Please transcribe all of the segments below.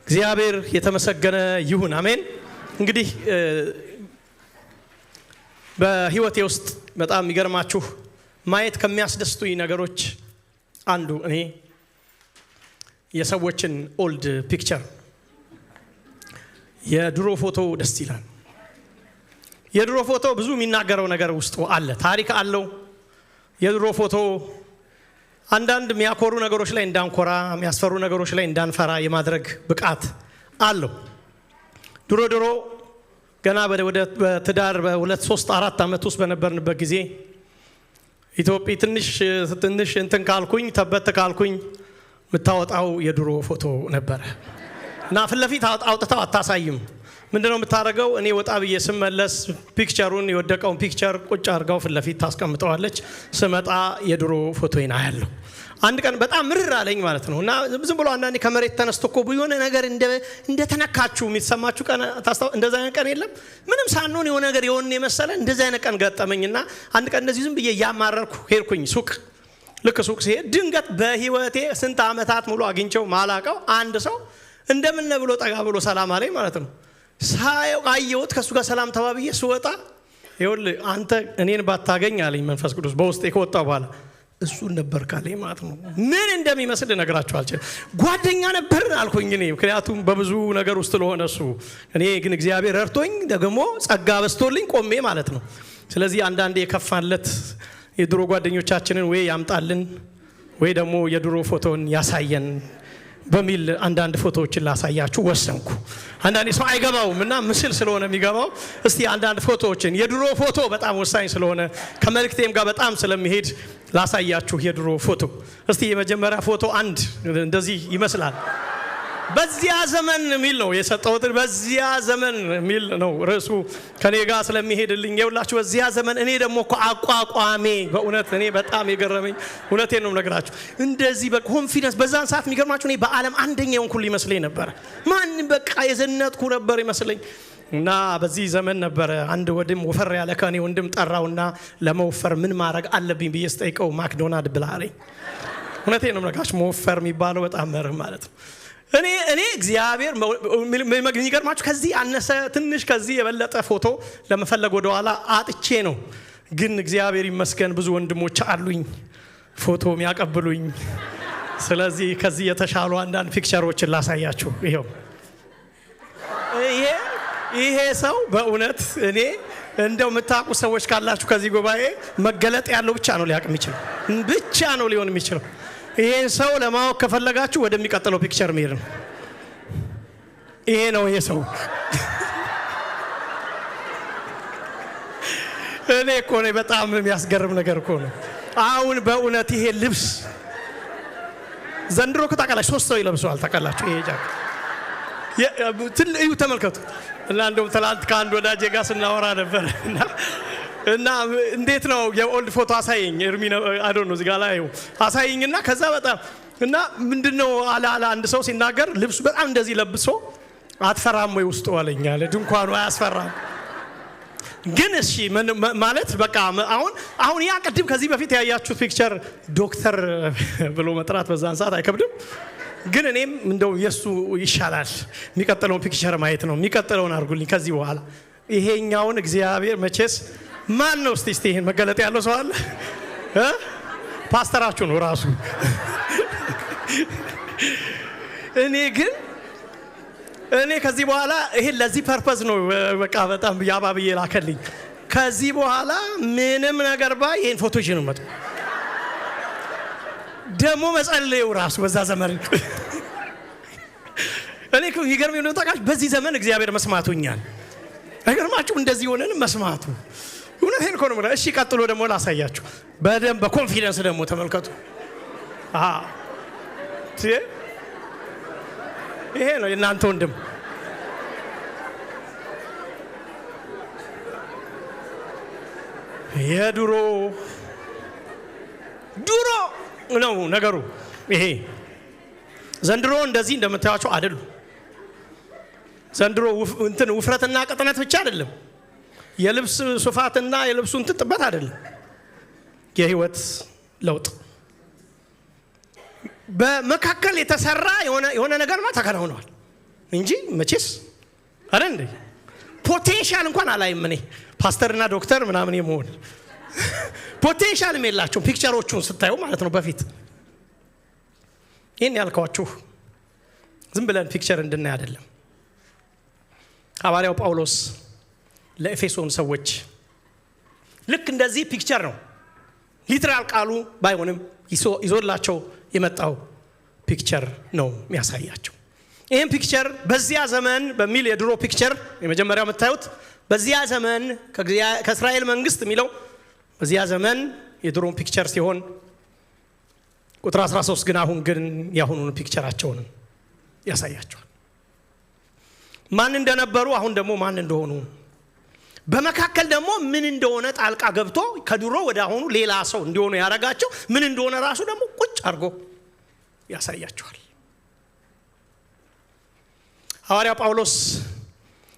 እግዚአብሔር የተመሰገነ ይሁን አሜን። እንግዲህ በህይወቴ ውስጥ በጣም የሚገርማችሁ ማየት ከሚያስደስቱኝ ነገሮች አንዱ እኔ የሰዎችን ኦልድ ፒክቸር የድሮ ፎቶ ደስ ይላል። የድሮ ፎቶ ብዙ የሚናገረው ነገር ውስጡ አለ፣ ታሪክ አለው። የድሮ ፎቶ አንዳንድ የሚያኮሩ ነገሮች ላይ እንዳንኮራ፣ የሚያስፈሩ ነገሮች ላይ እንዳንፈራ የማድረግ ብቃት አለው። ድሮ ገና ወደ ትዳር በ2 3 4 አመት ውስጥ በነበርንበት ጊዜ ኢትዮጵያ ትንሽ እንትን ካልኩኝ ተበት ካልኩኝ ምታወጣው የድሮ ፎቶ ነበር እና ፍለፊት አውጥታው አታሳይም። ምንድነው የምታረገው? እኔ ወጣ ብዬ ስመለስ ፒክቸሩን የወደቀውን ፒክቸር ቁጭ አርጋው ፍለፊት ታስቀምጠዋለች። ስመጣ የድሮ ፎቶዬን አያለሁ። አንድ ቀን በጣም ምርር አለኝ ማለት ነው። እና ዝም ብሎ አንዳንዴ ከመሬት ተነስቶ እኮ የሆነ ነገር እንደ ተነካችሁ የሚሰማችሁ ቀን ታስታው እንደዛ አይነት ቀን የለም? ምንም ሳንሆን የሆነ ነገር የሆነ የመሰለ እንደዛ አይነት ቀን ገጠመኝና አንድ ቀን እንደዚህ ዝም ብዬ ያማረርኩ ሄድኩኝ ሱቅ። ልክ ሱቅ ሲሄድ ድንገት በህይወቴ ስንት አመታት ሙሉ አግኝቼው ማላቀው አንድ ሰው እንደምን ብሎ ጠጋ ብሎ ሰላም አለኝ ማለት ነው። ሳየው አየሁት። ከሱ ጋር ሰላም ተባብዬ ስወጣ ይኸውልህ አንተ እኔን ባታገኝ አለኝ መንፈስ ቅዱስ በውስጤ ከወጣ በኋላ እሱ ነበር ካለኝ ማለት ነው። ምን እንደሚመስል ነግራችሁ አልችልም። ጓደኛ ነበር አልኩኝ እኔ፣ ምክንያቱም በብዙ ነገር ውስጥ ለሆነ እሱ እኔ ግን እግዚአብሔር ረድቶኝ ደግሞ ጸጋ በስቶልኝ ቆሜ ማለት ነው። ስለዚህ አንዳንዴ የከፋለት የድሮ ጓደኞቻችንን ወይ ያምጣልን ወይ ደግሞ የድሮ ፎቶን ያሳየን በሚል አንዳንድ ፎቶዎችን ላሳያችሁ ወሰንኩ። አንዳንዴ ሰው አይገባውም እና ምስል ስለሆነ የሚገባው እስቲ አንዳንድ ፎቶዎችን የድሮ ፎቶ በጣም ወሳኝ ስለሆነ ከመልእክቴም ጋር በጣም ስለሚሄድ ላሳያችሁ የድሮ ፎቶ። እስቲ የመጀመሪያ ፎቶ አንድ እንደዚህ ይመስላል። በዚያ ዘመን ሚል ነው የሰጠሁት። በዚያ ዘመን ሚል ነው ርዕሱ ከኔ ጋር ስለሚሄድልኝ ይውላችሁ። በዚያ ዘመን እኔ ደግሞ እኮ አቋቋሜ በእውነት እኔ በጣም የገረመኝ እውነቴን ነው የምነግራችሁ። እንደዚህ በኮንፊደንስ በዛን ሰዓት የሚገርማችሁ እኔ በዓለም አንደኛ የሆንኩ ይመስለኝ ነበር። ማን በቃ የዘነጥኩ ነበር ይመስለኝ። እና በዚህ ዘመን ነበር አንድ ወንድም ወፈር ያለ ከኔ ወንድም ጠራውና ለመወፈር ምን ማድረግ አለብኝ ብዬ ስጠይቀው ማክዶናልድ ብላ አለኝ። እውነቴን ነው የምነግራችሁ። መወፈር የሚባለው በጣም መርህ ማለት ነው። እኔ እግዚአብሔር የሚገርማችሁ ከዚህ አነሰ ትንሽ ከዚህ የበለጠ ፎቶ ለመፈለግ ወደ ኋላ አጥቼ ነው። ግን እግዚአብሔር ይመስገን ብዙ ወንድሞች አሉኝ ፎቶ የሚያቀብሉኝ። ስለዚህ ከዚህ የተሻሉ አንዳንድ ፒክቸሮችን ላሳያችሁ። ይሄ ሰው በእውነት እኔ እንደው የምታውቁ ሰዎች ካላችሁ ከዚህ ጉባኤ መገለጥ ያለው ብቻ ነው ሊያውቅ የሚችለው፣ ብቻ ነው ሊሆን የሚችለው። ይሄን ሰው ለማወቅ ከፈለጋችሁ ወደሚቀጥለው ፒክቸር መሄድ ነው። ይሄ ነው ይሄ ሰው። እኔ እኮ ነው በጣም የሚያስገርም ነገር እኮ ነው። አሁን በእውነት ይሄ ልብስ ዘንድሮ ከታውቃላችሁ 3 ሰው ይለብሰዋል ታውቃላችሁ። ይሄ ጃኬት እዩ ተመልከቱ። እና እንደውም ትላንት ከአንድ ወዳጄ ጋር ስናወራ ነበር እና እንዴት ነው የኦልድ ፎቶ አሳየኝ እርሚና አይ ዶንት ኖ እዚህ ጋር ላይ አሳየኝና ከዛ በጣም እና ምንድነው አላ አንድ ሰው ሲናገር ልብሱ በጣም እንደዚህ ለብሶ አትፈራም ወይ ውስጡ አለኛለ። ድንኳኑ አያስፈራም ግን እሺ ማለት በቃ አሁን ያ ቀድም ከዚህ በፊት ያያችሁት ፒክቸር ዶክተር ብሎ መጥራት በዛን ሰዓት አይከብድም። ግን እኔም እንደው የሱ ይሻላል የሚቀጥለውን ፒክቸር ማየት ነው። የሚቀጥለውን አድርጉልኝ ከዚህ በኋላ ይሄኛውን እግዚአብሔር መቼስ ማን ነው እስቲ ይሄን መገለጥ ያለው ሰው አለ? ፓስተራችሁ ነው ራሱ። እኔ ከዚህ በኋላ ይሄ ለዚህ ፐርፐዝ ነው በቃ በጣም ያባብዬ ላከልኝ። ከዚህ በኋላ ምንም ነገር ይሄን ፎቶ ይዤ ነው መጣ ደሞ መጸለዩ ራሱ በዛ ዘመን እኔ ይገርመኝ ነው ታውቃለህ። በዚህ ዘመን እግዚአብሔር መስማቱኛል። አይገርማችሁ? እንደዚህ ሆነን መስማቱ እውነቴን እኮ ነው። እሺ ቀጥሎ ደግሞ ላሳያችሁ በደንብ በኮንፊደንስ ደግሞ ተመልከቱ። ይሄ ነው የእናንተ ወንድም። የድሮ ነው ነገሩ። ይሄ ዘንድሮ እንደዚህ እንደምታዩቸው አይደሉም። ዘንድሮ እንትን ውፍረትና ቅጥነት ብቻ አይደለም፣ የልብስ ሱፋትና የልብሱ እንትን ጥበት አይደለም፣ የህይወት ለውጥ በመካከል የተሰራ የሆነ ነገርማ ተከናውኗል። እንጂ መቼስ አረ እንዴ ፖቴንሻል እንኳን አላይም እኔ ፓስተርና ዶክተር ምናምን የመሆን ፖቴንሻል የላቸውም ፒክቸሮቹን ስታዩ ማለት ነው። በፊት ይሄን ያልኳችሁ ዝም ብለን ፒክቸር እንድናይ አይደለም። ሐዋርያው ጳውሎስ ለኤፌሶን ሰዎች ልክ እንደዚህ ፒክቸር ነው ሊትራል ቃሉ ባይሆንም ይዞላቸው የመጣው ፒክቸር ነው የሚያሳያቸው። ይሄን ፒክቸር በዚያ ዘመን በሚል የድሮ ፒክቸር የመጀመሪያው የምታዩት በዚያ ዘመን ከእስራኤል መንግስት የሚለው በዚያ ዘመን የድሮ ፒክቸር ሲሆን ቁጥር 13 ግን አሁን ግን ያሁኑን ፒክቸራቸውን ያሳያቸዋል። ማን እንደነበሩ አሁን ደግሞ ማን እንደሆኑ በመካከል ደግሞ ምን እንደሆነ ጣልቃ ገብቶ ከድሮ ወደ አሁኑ ሌላ ሰው እንዲሆኑ ያረጋቸው ምን እንደሆነ ራሱ ደግሞ ቁጭ አድርጎ ያሳያቸዋል። ሐዋርያው ጳውሎስ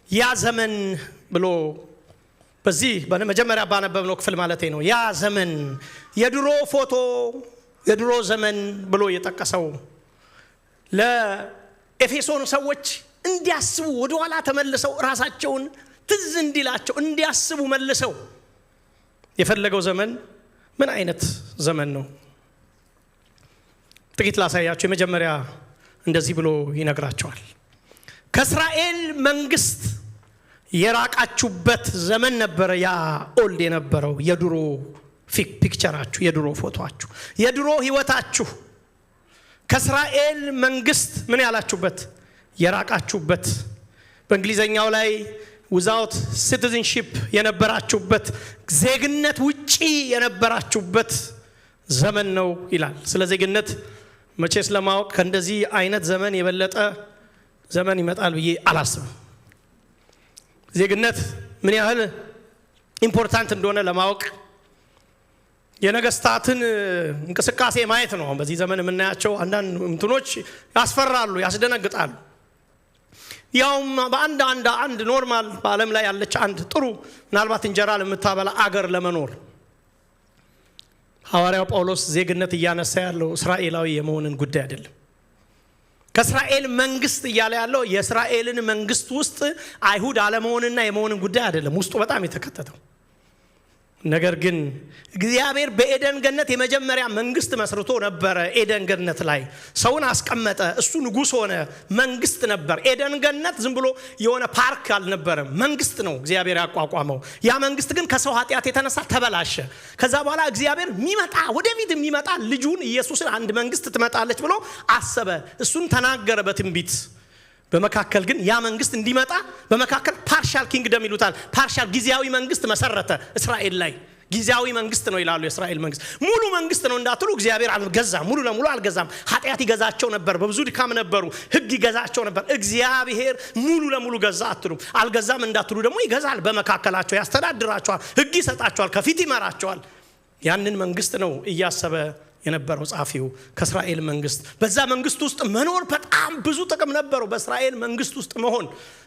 ያ ዘመን ብሎ በዚህ በመጀመሪያ ባነበብነው ክፍል ማለት ነው ያ ዘመን የድሮ ፎቶ የድሮ ዘመን ብሎ የጠቀሰው ለኤፌሶን ሰዎች እንዲያስቡ ወደ ኋላ ተመልሰው ራሳቸውን ትዝ እንዲላቸው እንዲያስቡ መልሰው የፈለገው ዘመን ምን አይነት ዘመን ነው? ጥቂት ላሳያችሁ። የመጀመሪያ እንደዚህ ብሎ ይነግራቸዋል። ከእስራኤል መንግስት የራቃችሁበት ዘመን ነበረ። ያ ኦልድ የነበረው የድሮ ፒክቸራችሁ የድሮ ፎቶአችሁ የድሮ ህይወታችሁ ከእስራኤል መንግስት ምን ያላችሁበት የራቃችሁበት በእንግሊዘኛው ላይ without citizenship የነበራችሁበት ዜግነት ውጪ የነበራችሁበት ዘመን ነው ይላል። ስለ ዜግነት መቼስ ለማወቅ ከእንደዚህ አይነት ዘመን የበለጠ ዘመን ይመጣል ብዬ አላስብም። ዜግነት ምን ያህል ኢምፖርታንት እንደሆነ ለማወቅ የነገስታትን እንቅስቃሴ ማየት ነው። በዚህ ዘመን የምናያቸው አንዳንድ እንትኖች ያስፈራሉ፣ ያስደነግጣሉ። ያውም በአንድ ኖርማል በዓለም ላይ ያለች አንድ ጥሩ ምናልባት እንጀራ ለምታበላ አገር ለመኖር ሐዋርያው ጳውሎስ ዜግነት እያነሳ ያለው እስራኤላዊ የመሆንን ጉዳይ አይደለም። ከእስራኤል መንግስት እያለ ያለው የእስራኤልን መንግስት ውስጥ አይሁድ አለመሆንና የመሆንን ጉዳይ አይደለም። ውስጡ በጣም የተከተተው ነገር ግን እግዚአብሔር በኤደን ገነት የመጀመሪያ መንግስት መስርቶ ነበር። ኤደን ገነት ላይ ሰውን አስቀመጠ። እሱ ንጉስ ሆነ። መንግስት ነበር። ኤደን ገነት ዝም ብሎ የሆነ ፓርክ አልነበረም፣ መንግስት ነው እግዚአብሔር ያቋቋመው። ያ መንግስት ግን ከሰው ኃጢአት የተነሳ ተበላሸ። ከዛ በኋላ እግዚአብሔር የሚመጣ ወደፊት የሚመጣ ልጁን ኢየሱስን አንድ መንግስት ትመጣለች ብሎ አሰበ። እሱን ተናገረ በትንቢት። በመካከል ግን ያ መንግስት እንዲመጣ በመካከል ፓርሻል ኪንግደም ይሉታል። ፓርሻል ጊዜያዊ መንግስት መሰረተ እስራኤል ላይ። ጊዜያዊ መንግስት ነው ይላሉ። የእስራኤል መንግስት ሙሉ መንግስት ነው እንዳትሉ እግዚአብሔር አልገዛም፣ ሙሉ ለሙሉ አልገዛም። ኃጢአት ይገዛቸው ነበር፣ በብዙ ድካም ነበሩ። ህግ ይገዛቸው ነበር። እግዚአብሔር ሙሉ ለሙሉ ገዛ አትሉ። አልገዛም እንዳትሉ ደግሞ ይገዛል። በመካከላቸው ያስተዳድራቸዋል፣ ህግ ይሰጣቸዋል፣ ከፊት ይመራቸዋል። ያንን መንግስት ነው እያሰበ የነበረው ጻፊው ከእስራኤል መንግስት። በዛ መንግስት ውስጥ መኖር በጣም ብዙ ጥቅም ነበረው በእስራኤል መንግስት ውስጥ መሆን።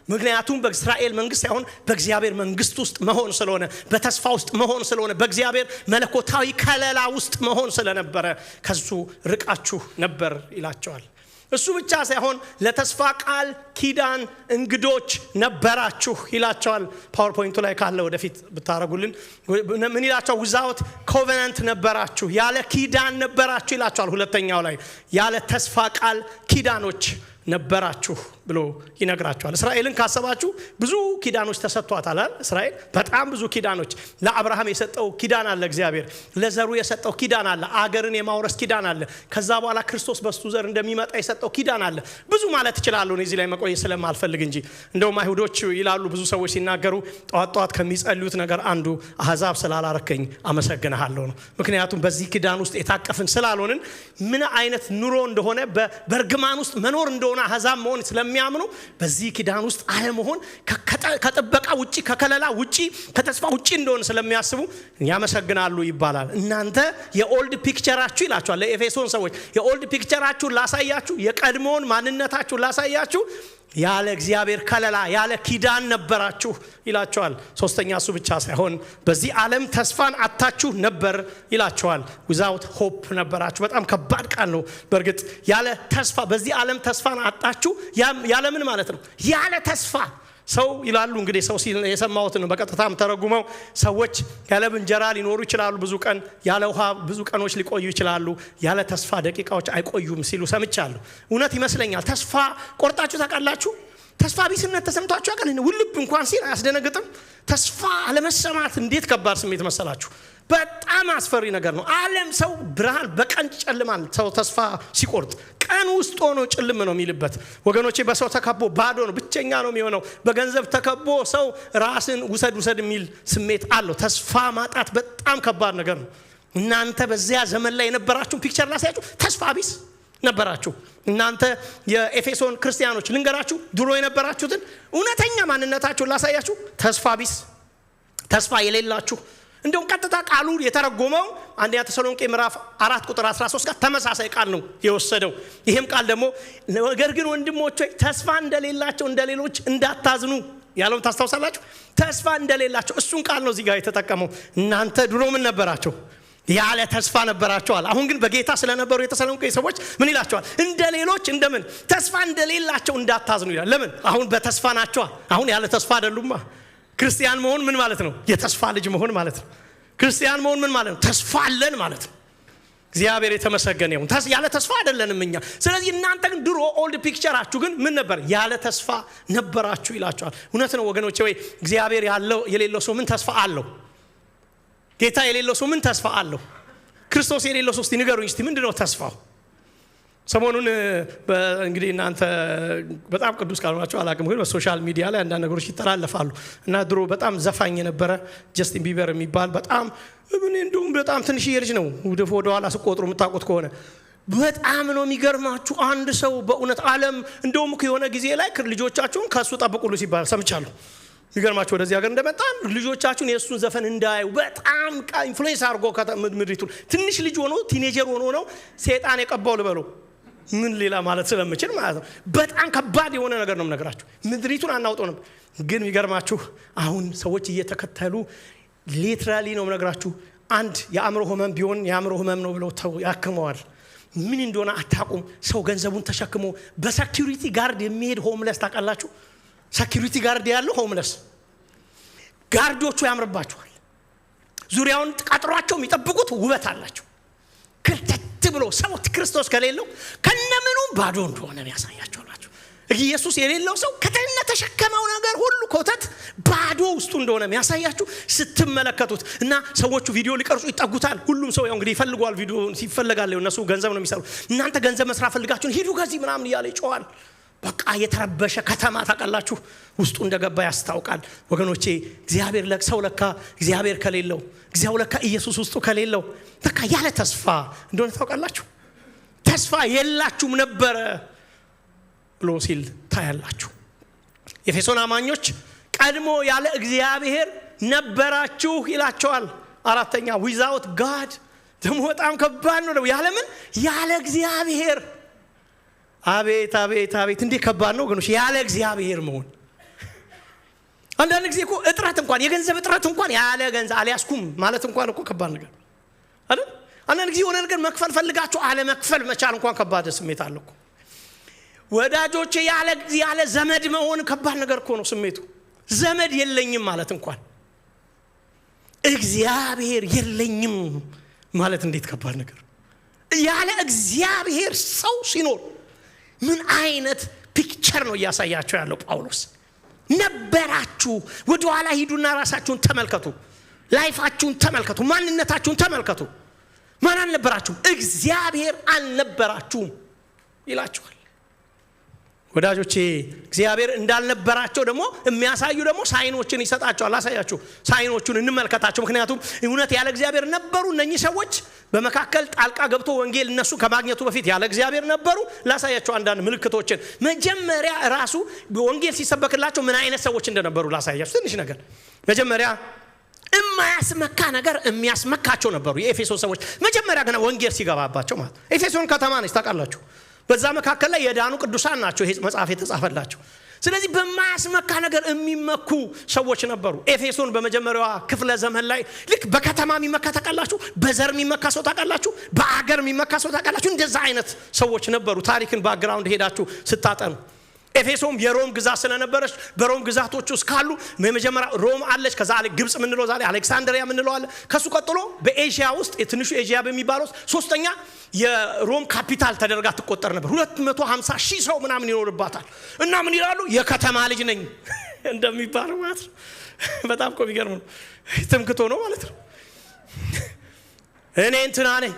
ምክንያቱም በእስራኤል መንግስት ሳይሆን በእግዚአብሔር መንግስት ውስጥ መሆን ስለሆነ፣ በተስፋ ውስጥ መሆን ስለሆነ፣ በእግዚአብሔር መለኮታዊ ከለላ ውስጥ መሆን ስለነበረ ከሱ ርቃችሁ ነበር ይላቸዋል። እሱ ብቻ ሳይሆን ለተስፋ ቃል ኪዳን እንግዶች ነበራችሁ ይላቸዋል። ፓወርፖይንቱ ላይ ካለ ወደፊት ብታረጉልን ምን ይላቸዋል? without covenant ነበራችሁ፣ ያለ ኪዳን ነበራችሁ ይላቸዋል። ሁለተኛው ላይ ያለ ተስፋ ቃል ኪዳኖች ነበራችሁ ብሎ ይነግራቸዋል። እስራኤልን ካሰባችሁ ብዙ ኪዳኖች ተሰጥቷታል። እስራኤል በጣም ብዙ ኪዳኖች። ለአብርሃም የሰጠው ኪዳን አለ እግዚአብሔር፣ ለዘሩ የሰጠው ኪዳን አለ፣ አገርን የማውረስ ኪዳን አለ። ከዛ በኋላ ክርስቶስ በሱ ዘር እንደሚመጣ የሰጠው ኪዳን አለ። ብዙ ማለት ይችላል ነው እዚህ ላይ መቆየት ስለማልፈልግ እንጂ። እንደውም አይሁዶች ይላሉ ብዙ ሰዎች ሲናገሩ ጠዋት ከሚጸልዩት ነገር አንዱ አሕዛብ ስላላረከኝ አመሰግንሃለሁ ነው። ምክንያቱም በዚህ ኪዳን ውስጥ የታቀፍን ስላልሆንን ምን አይነት ኑሮ እንደሆነ በርግማን ውስጥ መኖር እንደሆነ አሕዛብ መሆን ስለሚያምኑ በዚህ ኪዳን ውስጥ አለመሆን ከጥበቃ ውጪ፣ ከከለላ ውጪ፣ ከተስፋ ውጪ እንደሆነ ስለሚያስቡ ያመሰግናሉ ይባላል። እናንተ የኦልድ ፒክቸራችሁ ይላችኋል ለኤፌሶን ሰዎች፣ የኦልድ ፒክቸራችሁን ላሳያችሁ፣ የቀድሞውን ማንነታችሁን ላሳያችሁ፣ ያለ እግዚአብሔር ከለላ ያለ ኪዳን ነበራችሁ ይላቸዋል። ሶስተኛ እሱ ብቻ ሳይሆን በዚህ ዓለም ተስፋን አጣችሁ ነበር ይላቸዋል። without hope ነበራችሁ። በጣም ከባድ ቃል ነው በእርግጥ። ያለ ተስፋ በዚህ ዓለም ተስፋን አጣችሁ። ያለ ምን ማለት ነው? ያለ ተስፋ ሰው ይላሉ እንግዲህ ሰው የሰማሁት ነው በቀጥታም ተረጉመው ሰዎች ያለ እንጀራ ሊኖሩ ይችላሉ ብዙ ቀን፣ ያለ ውሃ ብዙ ቀኖች ሊቆዩ ይችላሉ፣ ያለ ተስፋ ደቂቃዎች አይቆዩም ሲሉ ሰምቻለሁ። እውነት ይመስለኛል። ተስፋ ቆርጣችሁ ታውቃላችሁ? ተስፋ ቢስነት ተሰምቷችሁ ያውቃል? ውልብ እንኳን ሲል አያስደነግጥም? ተስፋ አለመሰማት እንዴት ከባድ ስሜት መሰላችሁ? በጣም አስፈሪ ነገር ነው። ዓለም ሰው ብርሃን በቀን ጨልማል። ሰው ተስፋ ሲቆርጥ ቀን ውስጥ ሆኖ ጭልም ነው የሚልበት። ወገኖቼ በሰው ተከቦ ባዶ ነው፣ ብቸኛ ነው የሚሆነው። በገንዘብ ተከቦ ሰው ራስን ውሰድ የሚል ስሜት አለው። ተስፋ ማጣት በጣም ከባድ ነገር ነው። እናንተ በዚያ ዘመን ላይ የነበራችሁ ፒክቸር ላሳያችሁ። ተስፋ ቢስ ነበራችሁ። እናንተ የኤፌሶን ክርስቲያኖች ልንገራችሁ ድሮ የነበራችሁትን እውነተኛ ማንነታችሁን ላሳያችሁ። ተስፋ ቢስ፣ ተስፋ የሌላችሁ። እንደውም ቀጥታ ቃሉ የተረጎመው አንደኛ ተሰሎንቄ ምዕራፍ 4 ቁጥር 13 ጋር ተመሳሳይ ቃል ነው የወሰደው። ይሄም ቃል ደግሞ ነገር ግን ወንድሞቼ ተስፋ እንደሌላቸው እንደሌሎች እንዳታዝኑ ያለውን ታስታውሳላችሁ። ተስፋ እንደሌላቸው እሱን ቃል ነው እዚህ ጋር የተጠቀመው። እናንተ ድሮ ምን ነበራችሁ? ያለ ተስፋ ነበራቸዋል። አሁን ግን በጌታ ስለነበሩ የተሰሎንቄ ሰዎች ምን ይላቸዋል? እንደሌሎች እንደምን ተስፋ እንደሌላቸው እንዳታዝኑ ይላል። ለምን? አሁን በተስፋ ናቸዋ። አሁን ያለ ተስፋ አይደሉማ። ክርስቲያን መሆን ምን ማለት ነው? የተስፋ ልጅ መሆን ማለት ነው። ክርስቲያን መሆን ምን ማለት ነው? ተስፋ አለን ማለት ነው። እግዚአብሔር የተመሰገነ ይሁን። ያለ ተስፋ አይደለንም እኛ። ስለዚህ እናንተ ግን ድሮ ኦልድ ፒክቸራችሁ ግን ምን ነበር? ያለ ተስፋ ነበራችሁ ይላቸዋል። እውነት ነው ወገኖቼ። ወይ እግዚአብሔር ያለው የሌለው ሰው ምን ተስፋ አለው? ጌታ የሌለው ሰው ምን ተስፋ አለው? ክርስቶስ የሌለው ሰው እስቲ ንገሩኝ እስቲ ምንድነው ተስፋው? ሰሞኑን እንግዲህ እናንተ በጣም ቅዱስ ካልሆናችሁ አላውቅም፣ ግን በሶሻል ሚዲያ ላይ አንዳንድ ነገሮች ይተላለፋሉ እና ድሮ በጣም ዘፋኝ የነበረ ጀስቲን ቢበር የሚባል በጣም እንደውም በጣም ትንሽዬ ልጅ ነው ወደ ኋላ ስቆጥሩ የምታውቁት ከሆነ በጣም ነው የሚገርማችሁ። አንድ ሰው በእውነት ዓለም እንደውም የሆነ ጊዜ ላይ ልጆቻችሁን ከሱ ጠብቁሉ ሲባል ሰምቻለሁ። ይገርማችሁ ወደዚህ ሀገር እንደመጣን ልጆቻችሁን የእሱን ዘፈን እንዳያዩ በጣም ኢንፍሉዌንስ አድርጎ ምድሪቱን ትንሽ ልጅ ሆኖ ቲኔጀር ሆኖ ነው ሰይጣን የቀባው ልበለው ምን ሌላ ማለት ስለምችል ማለት ነው። በጣም ከባድ የሆነ ነገር ነው የምነግራችሁ። ምድሪቱን አናውጠው ነበር። ግን ይገርማችሁ አሁን ሰዎች እየተከተሉ ሊትራሊ ነው የምነግራችሁ። አንድ የአእምሮ ህመም ቢሆን የአእምሮ ህመም ነው ብለው ያክመዋል። ምን እንደሆነ አታውቁም። ሰው ገንዘቡን ተሸክሞ በሴኩሪቲ ጋርድ የሚሄድ ሆምለስ ታውቃላችሁ? ሴኩሪቲ ጋርድ ያለው ሆምለስ ጋርዶቹ ያምርባቸዋል። ዙሪያውን ቀጥሯቸው የሚጠብቁት ውበት አላቸው። ክርተት ብሎ ሰው ክርስቶስ ከሌለው ከነምኑ ባዶ እንደሆነ ያሳያቸዋላችሁ። ኢየሱስ የሌለው ሰው ከተነ ተሸከመው ነገር ሁሉ ኮተት ባዶ ውስጡ እንደሆነ የሚያሳያችሁ ስትመለከቱት እና ሰዎቹ ቪዲዮ ሊቀርጹ ይጠጉታል። ሁሉም ሰው ያው እንግዲህ ይፈልጋል፣ ቪዲዮ ይፈልጋል። እነሱ ገንዘብ ነው የሚሰሩ። እናንተ ገንዘብ መስራት ፈልጋችሁ ሂዱ ከዚህ ምናምን እያለ ይጮሃል። በቃ የተረበሸ ከተማ ታውቃላችሁ ውስጡ እንደገባ ያስታውቃል። ወገኖቼ እግዚአብሔር ለሰው ለካ እግዚአብሔር ከሌለው እግዚአብሔር ለካ ኢየሱስ ውስጡ ከሌለው በቃ ያለ ተስፋ እንደሆነ ታውቃላችሁ። ተስፋ የላችሁም ነበረ ብሎ ሲል ታያላችሁ። የኤፌሶን አማኞች ቀድሞ ያለ እግዚአብሔር ነበራችሁ ይላቸዋል። አራተኛ without God ደግሞ በጣም ከባድ ነው። ያለ ምን? ያለ እግዚአብሔር። አቤት አቤት አቤት እንዴ ከባድ ነው ወገኖች ያለ እግዚአብሔር መሆን። አንዳንድ ጊዜ እኮ እጥረት እንኳን የገንዘብ እጥረት እንኳን ያለ ገንዘብ አልያዝኩም ማለት እንኳን እኮ ከባድ ነገር አይደል? አንዳንድ ጊዜ የሆነ ነገር መክፈል ፈልጋችሁ አለ መክፈል መቻል እንኳን ከባድ ስሜት አለ እኮ ወዳጆቼ። ያለ ዘመድ መሆን ከባድ ነገር እኮ ነው ስሜቱ። ዘመድ የለኝም ማለት እንኳን እግዚአብሔር የለኝም ማለት እንዴት ከባድ ነገር። ያለ እግዚአብሔር ሰው ሲኖር ምን አይነት ፒክቸር ነው እያሳያቸው ያለው ጳውሎስ። ነበራችሁ። ወደ ኋላ ሂዱና ራሳችሁን ተመልከቱ፣ ላይፋችሁን ተመልከቱ፣ ማንነታችሁን ተመልከቱ። ማን አልነበራችሁም? እግዚአብሔር አልነበራችሁም ይላችኋል። ወዳጆቼ እግዚአብሔር እንዳልነበራቸው ደግሞ የሚያሳዩ ደግሞ ሳይኖችን ይሰጣቸዋል። ላሳያችሁ፣ ሳይኖቹን እንመልከታቸው። ምክንያቱም እውነት ያለ እግዚአብሔር ነበሩ እነኚህ ሰዎች። በመካከል ጣልቃ ገብቶ ወንጌል እነሱ ከማግኘቱ በፊት ያለ እግዚአብሔር ነበሩ። ላሳያችሁ አንዳንድ ምልክቶችን። መጀመሪያ ራሱ ወንጌል ሲሰበክላቸው ምን አይነት ሰዎች እንደነበሩ ላሳያችሁ ትንሽ ነገር። መጀመሪያ የማያስመካ ነገር የሚያስመካቸው ነበሩ የኤፌሶን ሰዎች። መጀመሪያ ገና ወንጌል ሲገባባቸው ማለት ኤፌሶን ከተማ ነች ታውቃላችሁ። በዛ መካከል ላይ የዳኑ ቅዱሳን ናቸው ይሄ መጽሐፍ የተጻፈላቸው። ስለዚህ በማያስመካ ነገር የሚመኩ ሰዎች ነበሩ። ኤፌሶን በመጀመሪያዋ ክፍለ ዘመን ላይ ልክ በከተማ የሚመካ ታውቃላችሁ፣ በዘር የሚመካ ሰው ታውቃላችሁ፣ በአገር የሚመካ ሰው ታውቃላችሁ። እንደዛ አይነት ሰዎች ነበሩ። ታሪክን ባክግራውንድ ሄዳችሁ ስታጠኑ ኤፌሶም የሮም ግዛት ስለነበረች በሮም ግዛቶች ውስጥ ካሉ በመጀመሪያ ሮም አለች። ከዛ ግብጽ ምን ነው ዛሬ አሌክሳንድሪያ ምን ነው አለ። ከሱ ቀጥሎ በኤዥያ ውስጥ የትንሹ ኤዥያ በሚባለው ሶስተኛ የሮም ካፒታል ተደርጋ ትቆጠር ነበር። 250,000 ሰው ምናምን ይኖርባታል። እና ምን ይላሉ? የከተማ ልጅ ነኝ እንደሚባለው ማለት ነው። በጣም እኮ የሚገርም ነው። ትምክቶ ነው ማለት ነው። እኔ እንትና ነኝ።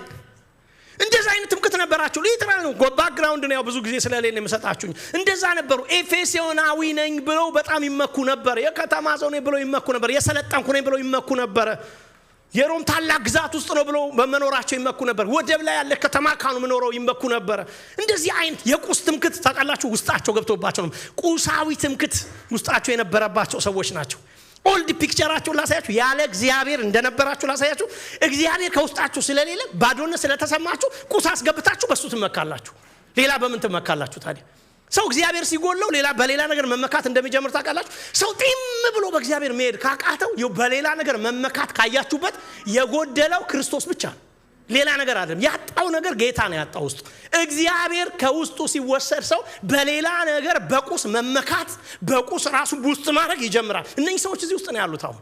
እንደዛ አይነት ትምክት ነበራቸው። ሊትራሊ ነው ባክግራውንድ ነው ብዙ ጊዜ ስለሌለ የምሰጣችሁኝ። እንደዛ ነበሩ። ኤፌሶናዊ ነኝ ብለው በጣም ይመኩ ነበር። የከተማ ሰው ነኝ ብለው ይመኩ ነበር። የሰለጠንኩ ነኝ ብለው ይመኩ ነበር። የሮም ታላቅ ግዛት ውስጥ ነው ብለው በመኖራቸው ይመኩ ነበር። ወደብ ላይ ያለ ከተማ ካኑ መኖረው ይመኩ ነበር። እንደዚህ አይነት የቁስ ትምክት ታውቃላችሁ ውስጣቸው ገብቶባቸው ነው። ቁሳዊ ትምክት ውስጣቸው የነበረባቸው ሰዎች ናቸው። ኦልድ ፒክቸራቸው ላሳያችሁ፣ ያለ እግዚአብሔር እንደነበራችሁ ላሳያችሁ። እግዚአብሔር ከውስጣችሁ ስለሌለ ባዶነት ስለተሰማችሁ ቁስ አስገብታችሁ በሱ ትመካላችሁ። ሌላ በምን ትመካላችሁ ታዲያ? ሰው እግዚአብሔር ሲጎለው ሌላ በሌላ ነገር መመካት እንደሚጀምር ታውቃላችሁ። ሰው ጢም ብሎ በእግዚአብሔር መሄድ ካቃተው በሌላ ነገር መመካት ካያችሁበት የጎደለው ክርስቶስ ብቻ ነው። ሌላ ነገር አይደለም። ያጣው ነገር ጌታ ነው ያጣው ውስጥ። እግዚአብሔር ከውስጡ ሲወሰድ ሰው በሌላ ነገር በቁስ መመካት በቁስ ራሱ ውስጥ ማድረግ ይጀምራል። እነዚህ ሰዎች እዚህ ውስጥ ነው ያሉት አሁን።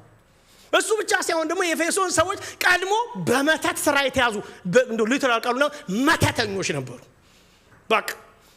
እሱ ብቻ ሳይሆን ደግሞ የኤፌሶን ሰዎች ቀድሞ በመተት ስራ የተያዙ እንደው ሊትራል ቃሉ ነው መተተኞች ነበሩ። በቃ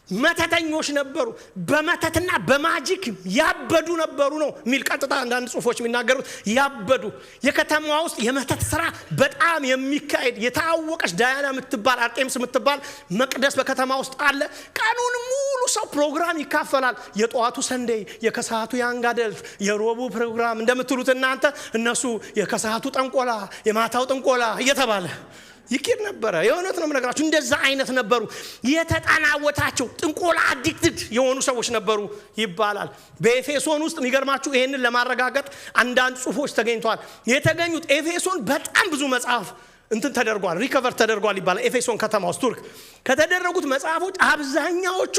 መተተኞች ነበሩ። በመተትና በማጂክ ያበዱ ነበሩ ነው ሚል ቀጥታ አንዳንድ ጽሁፎች የሚናገሩት ያበዱ። የከተማዋ ውስጥ የመተት ስራ በጣም የሚካሄድ የታወቀች ዳያና የምትባል አርጤምስ የምትባል መቅደስ በከተማ ውስጥ አለ። ቀኑን ሙሉ ሰው ፕሮግራም ይካፈላል። የጧቱ ሰንደይ፣ የከሰዓቱ ያንጋደል፣ የሮቡ ፕሮግራም እንደምትሉት እናንተ እነሱ የከሰዓቱ ጠንቆላ፣ የማታው ጠንቆላ እየተባለ ይኪር ነበር። የሆነት ነው የምነግራችሁ። እንደዛ አይነት ነበሩ። የተጣናወታቸው ጥንቆላ አዲክትድ የሆኑ ሰዎች ነበሩ ይባላል። በኤፌሶን ውስጥ የሚገርማችሁ ይሄንን ለማረጋገጥ አንዳንድ ጽሁፎች ተገኝተዋል። የተገኙት ኤፌሶን በጣም ብዙ መጽሐፍ እንትን ተደርጓል፣ ሪከቨር ተደርጓል ይባላል። ኤፌሶን ከተማ ውስጥ ቱርክ ከተደረጉት መጽሐፎች አብዛኛዎቹ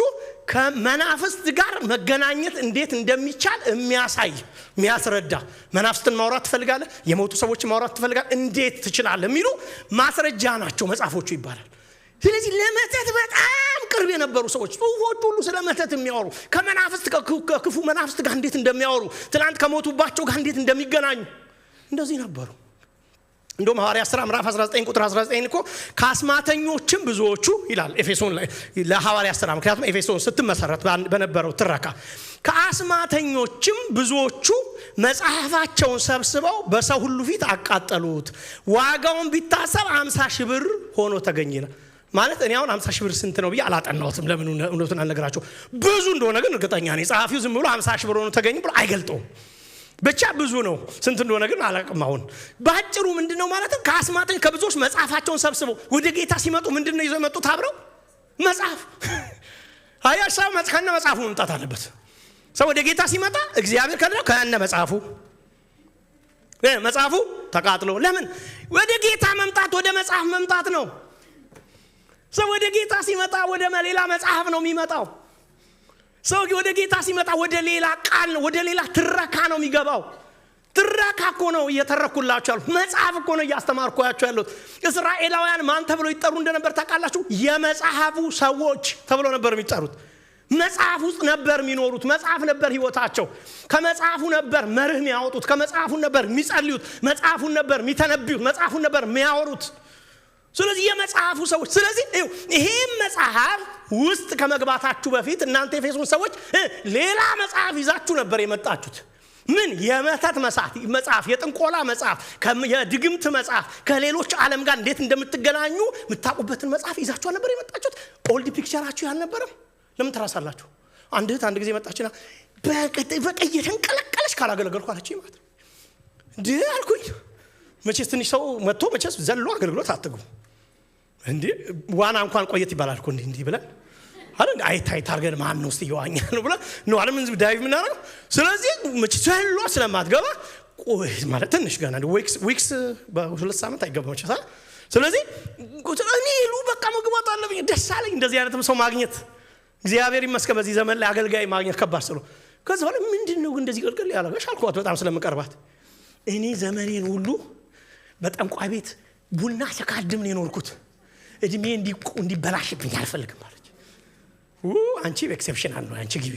ከመናፍስት ጋር መገናኘት እንዴት እንደሚቻል የሚያስረዳ መናፍስትን ማውራት ትፈልጋለህ፣ የሞቱ ሰዎች ማውራት ትፈልጋለህ፣ እንዴት ትችላለህ የሚሉ ማስረጃ ናቸው መጽሐፎቹ ይባላል። ስለዚህ ለመተት በጣም ቅርብ የነበሩ ሰዎች ጽሁፎች ሁሉ ስለ መተት የሚያወሩ ከመናፍስት ከክፉ መናፍስት ጋር እንዴት እንደሚያወሩ ትናንት ከሞቱባቸው ጋር እንዴት እንደሚገናኙ እንደዚህ ነበሩ። እንደውም ሐዋርያት ሥራ ምዕራፍ 19 ቁጥር 19 እኮ ከአስማተኞችም ብዙዎቹ ይላል ኤፌሶን ላይ ለሐዋርያት ሥራ። ምክንያቱም ኤፌሶን ስትመሰረት በነበረው ትረካ ከአስማተኞችም ብዙዎቹ መጽሐፋቸውን ሰብስበው በሰው ሁሉ ፊት አቃጠሉት። ዋጋውን ቢታሰብ 50,000 ብር ሆኖ ተገኘ። ማለት እኔ አሁን 50,000 ብር ስንት ነው ብዬ አላጠናሁትም። ለምን እውነቱን አልነግራችሁ። ብዙ እንደሆነ ግን እርግጠኛ ነኝ። ጸሐፊው ዝም ብሎ 50,000 ብር ሆኖ ተገኘ ብሎ አይገልጠውም። ብቻ ብዙ ነው። ስንት እንደሆነ ግን አላውቅም። አሁን ባጭሩ ምንድነው ማለት ነው? ከአስማተኝ ከብዙዎች መጽሐፋቸውን ሰብስበው ወደ ጌታ ሲመጡ ምንድነው ይዘው የመጡት? አብረው መጽሐፍ። አያሽ ሰው ከነ መጽሐፉ መምጣት አለበት። ሰው ወደ ጌታ ሲመጣ እግዚአብሔር ከደረው ከነ መጽሐፉ ተቃጥሎ። ለምን ወደ ጌታ መምጣት ወደ መጽሐፍ መምጣት ነው። ሰው ወደ ጌታ ሲመጣ ወደ ሌላ መጽሐፍ ነው የሚመጣው። ሰው ወደ ጌታ ሲመጣ ወደ ሌላ ቃል ወደ ሌላ ትረካ ነው የሚገባው። ትረካ እኮ ነው እየተረኩላችሁ ያሉት። መጽሐፍ እኮ ነው እያስተማርኳችሁ ያሉት። እስራኤላውያን ማን ተብሎ ይጠሩ እንደነበር ታውቃላችሁ? የመጽሐፉ ሰዎች ተብሎ ነበር የሚጠሩት። መጽሐፍ ውስጥ ነበር የሚኖሩት። መጽሐፍ ነበር ህይወታቸው። ከመጽሐፉ ነበር መርህ የሚያወጡት። ከመጽሐፉ ነበር የሚጸልዩት። መጽሐፉን ነበር የሚተነብዩት። መጽሐፉን ነበር የሚያወሩት። ስለዚህ የመጽሐፉ ሰዎች። ስለዚህ ይሄ መጽሐፍ ውስጥ ከመግባታችሁ በፊት እናንተ ኤፌሶን ሰዎች ሌላ መጽሐፍ ይዛችሁ ነበር የመጣችሁት። ምን? የመተት መጽሐፍ፣ የጥንቆላ መጽሐፍ፣ የድግምት መጽሐፍ፣ ከሌሎች ዓለም ጋር እንዴት እንደምትገናኙ የምታውቁበትን መጽሐፍ ይዛችሁ ነበር የመጣችሁት። ኦልድ ፒክቸራችሁ ያልነበረም። ለምን ትራሳላችሁ? አንድ እህት አንድ ጊዜ መጣችና በቃ እየተንቀለቀለች ካላገለገልኩ አለችኝ ማለት ነው። እንዴ አልኩኝ። መቼስ ትንሽ ሰው መጥቶ መቼስ ዘሎ አገልግሎት አትግቡ እንዴ። ዋና እንኳን ቆየት ይባላል እኮ እንዴ ብለን አይደል? አይታይ ታርገን ማን ነው እስቲ ይዋኛል ነው ብለ ነው አለም እንዝ ዳይቭ ምናረው። ስለዚህ መቼስ ዘሎ ስለማትገባ ቆይ ማለት ትንሽ ገና ዊክስ በሁለት ሳምንት አይገባም መቼስ። ስለዚህ እኔ በቃ መግባት አለብኝ። ደስ አለኝ እንደዚህ አይነትም ሰው ማግኘት። እግዚአብሔር ይመስገን በዚህ ዘመን ላይ አገልጋይ ማግኘት ከባድ ስለሆነ ከዛ በኋላ ምንድነው እንደዚህ ቀልቀል ያለሽ አልኳት በጣም ስለምቀርባት እኔ ዘመኔን ሁሉ በጠንቋይ ቤት ቡና ተካድም ነው የኖርኩት እድሜ እንዲበላሽብኝ አልፈልግም አለች አንቺ ኤክሰፕሽናል ነው አንቺ ግቢ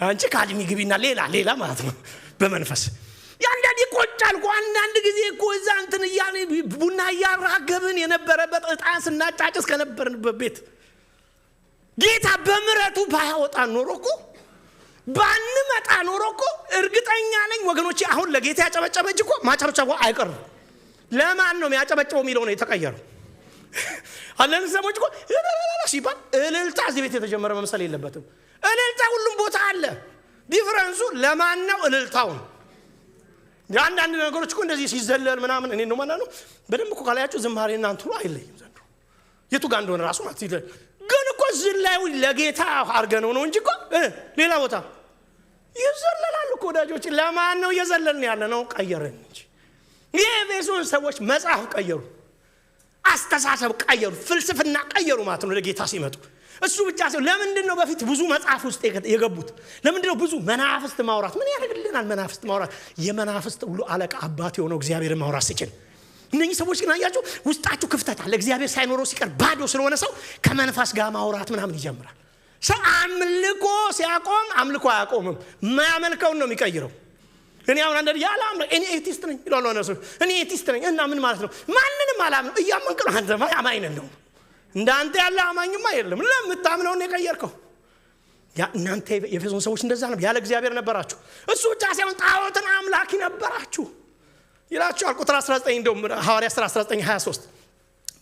አንቺ ካድሚ ግቢና ሌላ ማለት ነው በመንፈስ ያንዳንዴ ቆጫልኩ አንዳንድ ጊዜ እኮ እዛ እንትን ያኔ ቡና ያራገብን የነበረበት እጣን ስናጫጭስ ከነበርንበት ቤት ጌታ በመረቱ ባያወጣ ኖሮኮ ባንመጣ ኖሮኮ እርግጠኛ ነኝ ወገኖቼ አሁን ለጌታ ያጨበጨበጅ እኮ ማጨብጨቡ አይቀርም ለማን ነው የሚያጨበጨበው የሚለው ነው የተቀየረው አለን ሰሞች እኮ ሲባል እልልታ እዚህ ቤት የተጀመረ መምሰል የለበትም እልልታ ሁሉም ቦታ አለ ዲፈረንሱ ለማን ነው እልልታው አንዳንድ ነገሮች እኮ እንደዚህ ሲዘለል ምናምን እኔ ነው ማናኑ በደንብ እኮ ካላያችሁ ዝማሬና አንቱ አይለይም ዘንድሮ የቱ ጋር እንደሆነ ራሱ ማለት ይደል ግን እኮ ዝላዩ ለጌታ አርገነው ነው እንጂ እኮ ሌላ ቦታ ይዘለላሉ እኮ ወዳጆች ለማን ነው እየዘለልን ያለ ነው ቀየረን እንጂ የኤፌሶን ሰዎች መጽሐፍ ቀየሩ አስተሳሰብ ቀየሩ ፍልስፍና ቀየሩ ማለት ነው ለጌታ ሲመጡ እሱ ብቻ ሳይሆን ለምንድን ነው በፊት ብዙ መጽሐፍ ውስጥ የገቡት ለምንድን ነው ብዙ መናፍስት ማውራት ምን ያደርግልናል መናፍስት ማውራት የመናፍስት ሁሉ አለቃ አባት የሆነው እግዚአብሔር ማውራት ሲችል እነኚህ ሰዎች ግን አያችሁ ውስጣቸው ክፍተት አለ እግዚአብሔር ሳይኖረው ሲቀር ባዶ ስለሆነ ሰው ከመንፈስ ጋር ማውራት ምናምን ይጀምራል ሰው አምልኮ ሲያቆም አምልኮ አያቆምም ማያመልከውን ነው የሚቀይረው እኔ አሁን አንደ ያላ እኔ ኤቲስት ነኝ ይላል ነው እኔ ኤቲስት ነኝ እና ምን ማለት ነው ማንንም አላምነው እያመንክ ነው አንተ ማያማኝ ነው እንዳንተ ያለ አማኝማ የለም ለምታምነው ነው የቀየርከው ያ እናንተ የኤፌሶን ሰዎች እንደዛ ነው ያለ እግዚአብሔር ነበራችሁ እሱ ብቻ ሳይሆን ጣዖትን አምላኪ ነበራችሁ ይላችኋል ቁጥር 19 እንደውም ሐዋርያ 19:23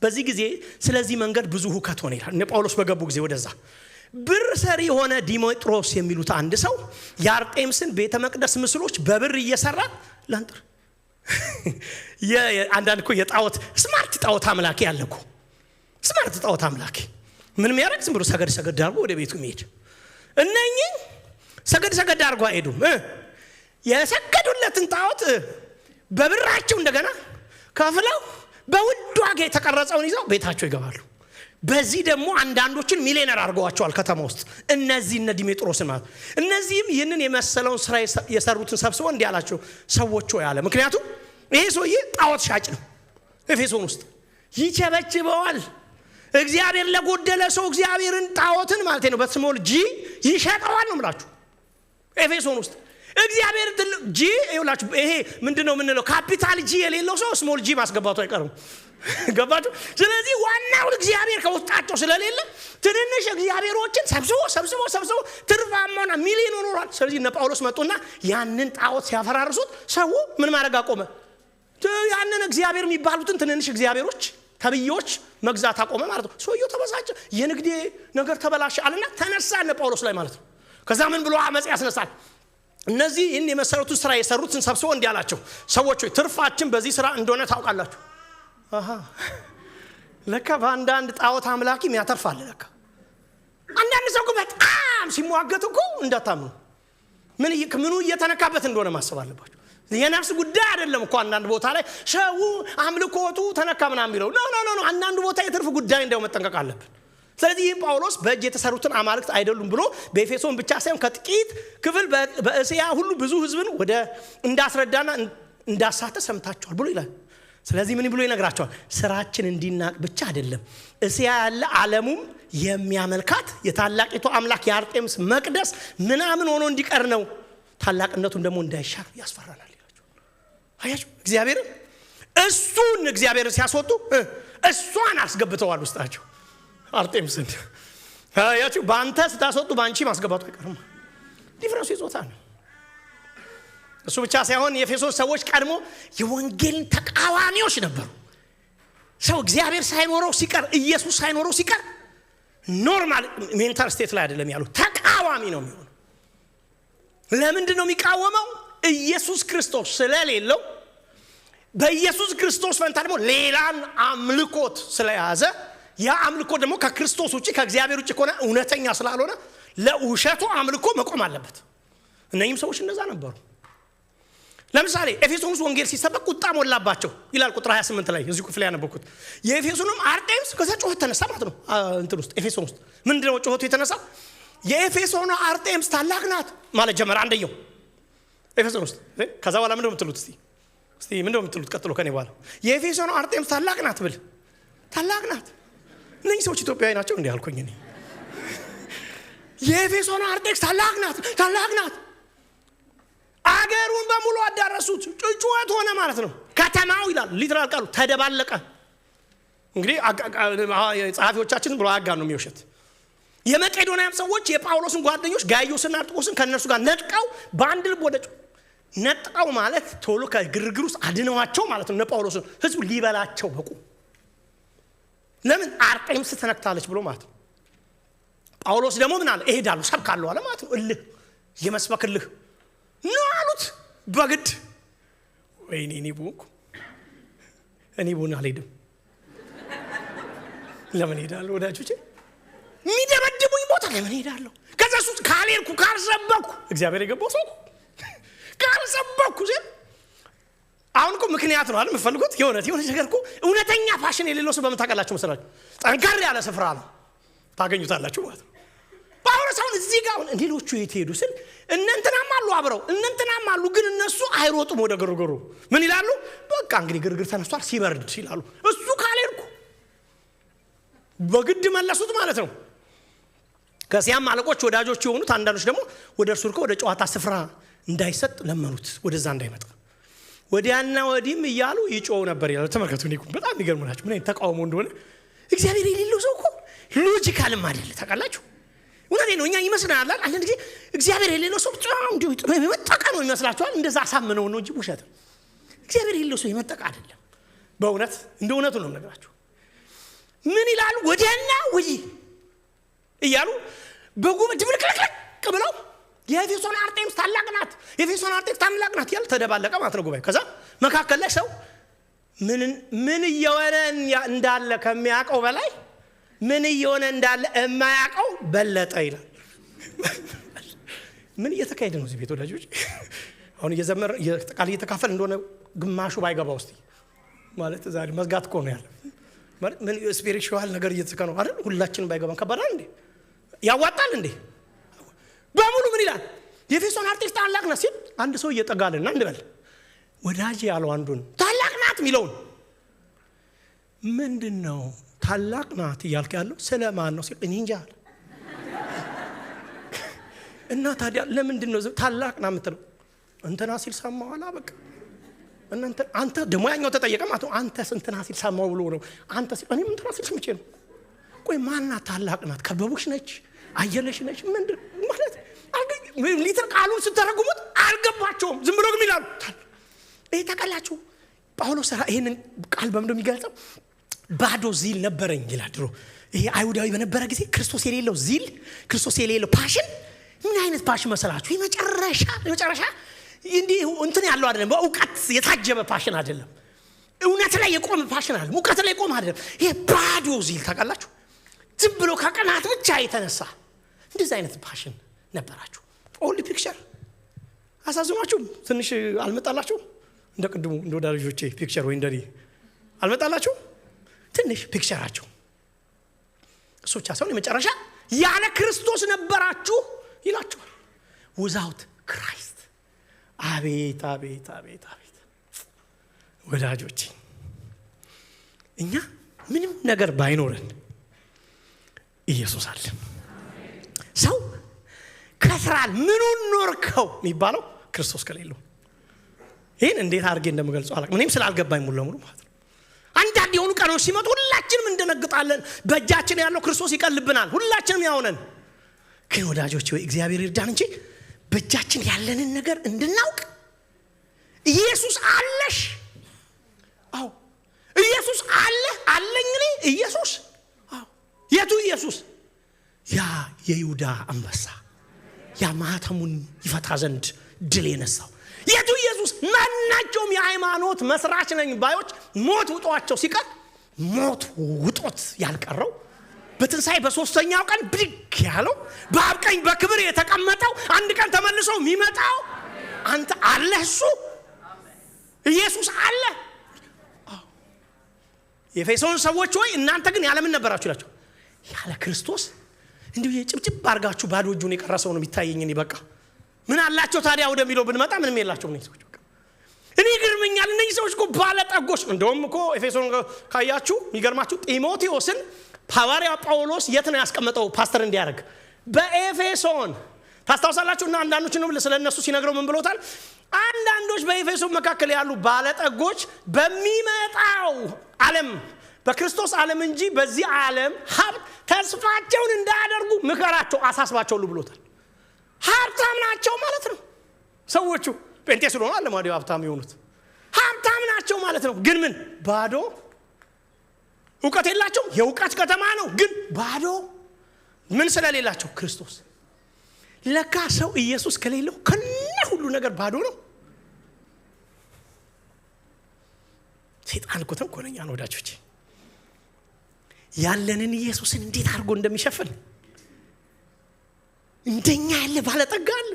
በዚህ ጊዜ ስለዚህ መንገድ ብዙ ሁከት ሆነ ይላል እነ ጳውሎስ በገቡ ጊዜ ወደዛ ብር ሰሪ ሆነ ዲሜጥሮስ የሚሉት አንድ ሰው የአርጤምስን ቤተ መቅደስ ምስሎች በብር እየሰራ ላንጥር አንዳንድ እኮ የጣዖት ስማርት ጣዖት አምላኪ ያለኩ ስማርት ጣዖት አምላኪ ምን የሚያደርግ ዝም ብሎ ሰገድ አድርጎ ወደ ቤቱ የሚሄድ እነኚህ ሰገድ አድርጎ አይሄዱም የሰገዱለትን ጣዖት በብራቸው እንደገና ከፍለው በውድ ዋጋ የተቀረጸውን ይዘው ቤታቸው ይገባሉ በዚህ ደግሞ አንዳንዶችን ሚሊዮነር አድርገዋቸዋል ከተማ ውስጥ እነዚህ እነ ዲሜጥሮስን ማለት እነዚህም ይህንን የመሰለውን ስራ የሰሩትን ሰብስበው እንዲያላቸው ሰዎች ሆይ አለ ምክንያቱም ይሄ ሰውዬ ጣዖት ሻጭ ነው ኤፌሶን ውስጥ ይቸበችበዋል እግዚአብሔር ለጎደለ ሰው እግዚአብሔርን ጣዖትን ማለት ነው በስሞል ጂ ይሸጠዋል ነው ማለት ኤፌሶን ውስጥ እግዚአብሔር ጂ ይውላችሁ ይሄ ምንድነው ምንለው ካፒታል ጂ የሌለው ሰው ስሞል ጂ ማስገባቱ አይቀርም ገባችሁ ስለዚህ ዋናው እግዚአብሔር ከውስጣቸው ስለሌለ ትንንሽ እግዚአብሔሮችን ሰብስቦ ትርፋማና ሚሊዮን ሆኗል ስለዚህ እነ ጳውሎስ መጡና ያንን ጣዖት ሲያፈራርሱት ሰው ምን ማድረግ አቆመ ያንን እግዚአብሔር የሚባሉትን ትንንሽ እግዚአብሔሮች ተብዮች መግዛት አቆመ ማለት ነው ሰውየው ተበሳጨ የንግዴ ነገር ተበላሸ አለና ተነሳ እነ ጳውሎስ ላይ ማለት ነው ከዛ ምን ብሎ አመጽ ያስነሳል እነዚህ ይህን የመሰረቱ ስራ የሰሩትን ሰብስበው እንዲያላቸው ሰዎች ሆይ ትርፋችን በዚህ ስራ እንደሆነ ታውቃላችሁ ለካ በአንዳንድ ጣዖት አምላኪ የሚያተርፋል ለካ አንዳንድ ሰው በጣም ሲሟገት እኮ እንዳታምኑ ምኑ እየተነካበት እንደሆነ ማሰብ አለባችሁ የነፍስ ጉዳይ አይደለም እኮ አንዳንድ ቦታ ላይ ሰው አምልኮቱ ተነካ ምናምን የሚለው ኖ አንዳንድ ቦታ የትርፍ ጉዳይ እንደው መጠንቀቅ አለብን ስለዚህ ጳውሎስ በእጅ የተሰሩትን አማልክት አይደሉም ብሎ በኤፌሶን ብቻ ሳይሆን ከጥቂት ክፍል በእስያ ሁሉ ብዙ ህዝብን ወደ እንዳስረዳና እንዳሳተ ሰምታችኋል ብሎ ይላል ስለዚህ ምን ብሎ ይነግራቸዋል ስራችን እንዲናቅ ብቻ አይደለም እስያ ያለ ዓለሙም የሚያመልካት የታላቂቱ አምላክ የአርጤምስ መቅደስ ምናምን ሆኖ እንዲቀር ነው ታላቅነቱን ደግሞ እንዳይሻር ያስፈራናል ይላቸው አያችሁ እግዚአብሔር እሱን እግዚአብሔር ሲያስወጡ እሷን አስገብተዋል ውስጣቸው አርጤምስን አያችሁ ባንተ ስታስወጡ ባንቺ ማስገባቱ አይቀርም ዲፍረንሱ ይዞታ ነው እሱ ብቻ ሳይሆን የኤፌሶን ሰዎች ቀድሞ የወንጌልን ተቃዋሚዎች ነበሩ ሰው እግዚአብሔር ሳይኖረው ሲቀር ኢየሱስ ሳይኖረው ሲቀር ኖርማል ሜንታል ስቴት ላይ አይደለም ያለው ተቃዋሚ ነው የሚሆነው ለምንድን ነው የሚቃወመው ኢየሱስ ክርስቶስ ስለሌለው በኢየሱስ ክርስቶስ ፈንታ ደግሞ ሌላን አምልኮት ስለያዘ ያ አምልኮ ደግሞ ከክርስቶስ ውጪ ከእግዚአብሔር ውጪ ከሆነ እውነተኛ ስላልሆነ ለውሸቱ አምልኮ መቆም አለበት እነኚህም ሰዎች እንደዛ ነበሩ ለምሳሌ ኤፌሶን ውስጥ ወንጌል ሲሰበክ ቁጣ ሞላባቸው ይላል ቁጥር 28 ላይ እዚህ ክፍል ያነበብኩት የኤፌሶንም አርጤምስ ከዛ ጩኸት ተነሳ ማለት ነው እንትን ውስጥ ኤፌሶን ውስጥ ምንድነው ጩኸቱ የተነሳ የኤፌሶን አርጤምስ ታላቅ ናት ማለት ጀመረ አንደኛው ኤፌሶን ውስጥ ከዛ በኋላ ምንድነው የምትሉት እስቲ ምንድነው የምትሉት ቀጥሎ ከኔ በኋላ የኤፌሶን አርጤምስ ታላቅ ናት ብል ታላቅ ናት እነዚህ ሰዎች ኢትዮጵያዊ ናቸው እንዴ አልኩኝ እኔ የኤፌሶን አርጤምስ ታላቅ ናት አገሩን በሙሉ አዳረሱት ጩጩት ሆነ ማለት ነው ከተማው ይላል ሊትራል ቃሉ ተደባለቀ እንግዲህ ጸሐፊዎቻችን ብሎ አጋ ነው የሚወሸት የመቄዶንያም ሰዎች የጳውሎስን ጓደኞች ጋይዮስና አርጤሞስን ከነሱ ጋር ነጥቀው በአንድ ልብ ወደ ነጥቀው ማለት ቶሎ ከግርግር ውስጥ አድነዋቸው ማለት ነው ጳውሎስን ህዝቡ ሊበላቸው በቁ ለምን አርጤምስ ተነክታለች ብሎ ማለት ነው ጳውሎስ ደግሞ ምን አለ እሄዳለሁ ሰብካለሁ አለ ማለት ነው እልህ የመስበክልህ ነው አሉት በግድ ወይኔ እኔ ቡና አልሄድም ለምን ሄዳለሁ ወዳጆቼ ሚደበድቡኝ ቦታ ለምን ሄዳለሁ ከዛሱ ካልሄድኩ ካልሰበኩ እግዚአብሔር የገባው ሰው ካልሰበኩ አሁን እኮ ምክንያት ነው አይደል የምፈልጉት የሆነ ነገር እኮ እውነተኛ ፋሽን የሌለው ሰው በመታቀላችሁ መሰላችሁ ጠንካራ ያለ ስፍራ ነው ታገኙታላችሁ ማለት ነው ጳውሎስ አሁን እዚህ ጋር እንዴሎቹ የት ሄዱ ስል እነንተናም አሉ አብረው እነንተናም አሉ ግን እነሱ አይሮጡም ወደ ግርግሩ ምን ይላሉ በቃ እንግዲህ ግርግር ተነስቷል ሲበርድ ይላሉ እሱ ካልሄድኩ በግድ መለሱት ማለት ነው ከዚያም አለቆች ወዳጆች የሆኑት አንዳንዶች ደግሞ ወደ እርሱ ልከው ወደ ጨዋታ ስፍራ እንዳይሰጥ ለመኑት ወደዛ እንዳይመጣ ወዲያና ወዲህም እያሉ ይጮው ነበር ይላል ተመልከቱ እኔ በጣም ይገርሙ ናቸው ምን ተቃውሞ እንደሆነ እግዚአብሔር የሌለው ሰው እኮ ሎጂካልም አይደል ታውቃላችሁ ወላሂ ነው እኛ ይመስላል አንድ ጊዜ እግዚአብሔር የሌለው ሰው እንዲሁ የመጣቃ ነው ይመስላችኋል እንደዛ አሳምነው ነው እንጂ ውሸት እግዚአብሔር የሌለው ሰው የመጣቃ አይደለም በእውነት እንደ እውነቱ ነው ነገራችሁ ምን ይላሉ ወዲያና ወዲህ እያሉ በጉም ድብልቅልቅ ብለው የኤፌሶን አርጤምስ ታላቅ ናት ያለ ተደባለቀ ማለት ነው ጉባኤ ከዛ መካከል ላይ ሰው ምን እየሆነ እንዳለ ከሚያቀው በላይ ምን እየሆነ እንዳለ የማያቀው በለጠ ይላል ምን እየተካሄደ ነው እዚህ ቤት ወዳጆች አሁን እየዘመረ ቃል እየተካፈል እንደሆነ ግማሹ ባይገባ ውስጥ ማለት ዛሬ መዝጋት እኮ ነው ያለ ማለት ምን ስፒሪቹዋል ነገር እየተከነው አይደል ሁላችንም ባይገባን ከባድ እንዴ ያዋጣል እንዴ በሙሉ ምን ይላል የኤፌሶን አርጤምስ ታላቅ ናት ሲል አንድ ሰው እየጠጋልና እንበል ወዳጅ ያለው አንዱን ታላቅ ናት ሚለውን ምንድነው ታላቅ ናት ይያልክ ያለው ስለማን ነው ሲል እኔ እንጃ እና ታዲያ ለምንድነው ታላቅ ናት የምትለው እንተና ሲል ሰማዋላ በቃ አንተ ደሞ ያኛው ተጠየቀ ማለት ነው አንተ እንተና ሲል ሰማው ብሎ ነው አንተ ሲል እኔ እንተና ሲል ሰምቼ ነው ቆይ ማንና ታላቅ ናት ከበቡሽ ነች አየለሽ ነች ምንድን ማለት ሊትር ቃሉን ስተረጉሙት አልገባቸውም ዝም ብሎ ግን ይላሉ ይሄ ተቀላችሁ ጳውሎስ ይሄንን ቃል በመንዶ የሚገልጸው ባዶ ዚል ነበረኝ ይላል ድሮ ይሄ አይሁዳዊ በነበረ ጊዜ ክርስቶስ የሌለው ዚል ክርስቶስ የሌለው ፓሽን ምን አይነት ፓሽን መሰላችሁ የመጨረሻ እንዲህ እንትን ያለው አይደለም በእውቀት የታጀበ ፓሽን አይደለም እውነት ላይ የቆመ ፓሽን አይደለም እውቀት ላይ የቆመ አይደለም ይሄ ባዶ ዚል ተቀላችሁ ዝም ብሎ ከቀናት ብቻ የተነሳ እንደዚህ አይነት ፓሽን ነበራችሁ ኦንሊ ፒክቸር አሳዝኗችሁ ትንሽ አልመጣላችሁ እንደ ቅድሙ እንደ ወዳጆቼ ፒክቸር ወይ እንደኔ አልመጣላችሁ ትንሽ ፒክቸራችሁ እሱ ብቻ ሳይሆን የመጨረሻ ያለ ክርስቶስ ነበራችሁ ይላችኋል without Christ አቤት ወዳጆቼ እኛ ምንም ነገር ባይኖረን ኢየሱስ አለ ሰው ከስራል ምኑን ኖርከው የሚባለው ክርስቶስ ከሌለው ይሄን እንዴት አድርጌ እንደምገልጸው አላውቅም እኔም ስላልገባኝ ሙሉ ለሙሉ ማለት ነው አንዳንድ የሆኑ ቀኖች ሲመጡ ሁላችንም እንደነግጣለን በእጃችን ያለው ክርስቶስ ይቀልብናል ሁላችንም ያውነን ግን ወዳጆቼ ወይ እግዚአብሔር ይርዳን እንጂ በእጃችን ያለንን ነገር እንድናውቅ ኢየሱስ አለሽ አው ኢየሱስ አለኝ እኔ ኢየሱስ አው የቱ ኢየሱስ ያ የይሁዳ አንበሳ ያ ማህተሙን ይፈታ ዘንድ ድል የነሳው የቱ ኢየሱስ ማናቸውም የሃይማኖት መስራች ነኝ ባዮች ሞት ውጧቸው ሲቀር ሞት ውጦት ያልቀረው በትንሳኤ በሶስተኛው ቀን ብድግ ያለው በአብ ቀኝ በክብር የተቀመጠው አንድ ቀን ተመልሶ የሚመጣው አንተ አለህ እሱ ኢየሱስ አለ የኤፌሶን ሰዎች ሆይ እናንተ ግን ያለ ምን ነበራችሁ ይላችሁ ያለ ክርስቶስ እንዲሁ የጭብጭብ አርጋችሁ ባዶ እጁን የቀረሰው ነው የሚታየኝ። እኔ በቃ ምን አላቸው ታዲያ ወደሚለው ብንመጣ ምንም የላቸውም ነው ሰዎች። በቃ እኔ ግርመኛል እነዚህ ሰዎች እኮ ባለጠጎች። እንደውም እኮ ኤፌሶን ካያችሁ የሚገርማችሁ ጢሞቴዎስን ሐዋርያው ጳውሎስ የት ነው ያስቀመጠው ፓስተር እንዲያደርግ? በኤፌሶን ታስታውሳላችሁ። እና አንዳንዶች ነው ስለነሱ ሲነግረው ምን ብሎታል? አንዳንዶች በኤፌሶን መካከል ያሉ ባለጠጎች በሚመጣው ዓለም በክርስቶስ ዓለም እንጂ በዚህ ዓለም ሀብት ተስፋቸውን እንዳያደርጉ ምከራቸው፣ አሳስባቸው ብሎታል። ሀብታም ናቸው ማለት ነው ሰዎቹ። ጴንጤ ስለሆኑ አለማዲው ሀብታም የሆኑት ሀብታም ናቸው ማለት ነው። ግን ምን ባዶ ዕውቀት የላቸውም። የዕውቀት ከተማ ነው ግን ባዶ ምን ስለሌላቸው? ክርስቶስ። ለካ ሰው ኢየሱስ ከሌለው ከነ ሁሉ ነገር ባዶ ነው። ሰይጣን እኮ ተንኮለኛ ነው ወዳጆቼ። ያለንን ኢየሱስን እንዴት አድርጎ እንደሚሸፍን እንደኛ ያለ ባለጠጋ አለ።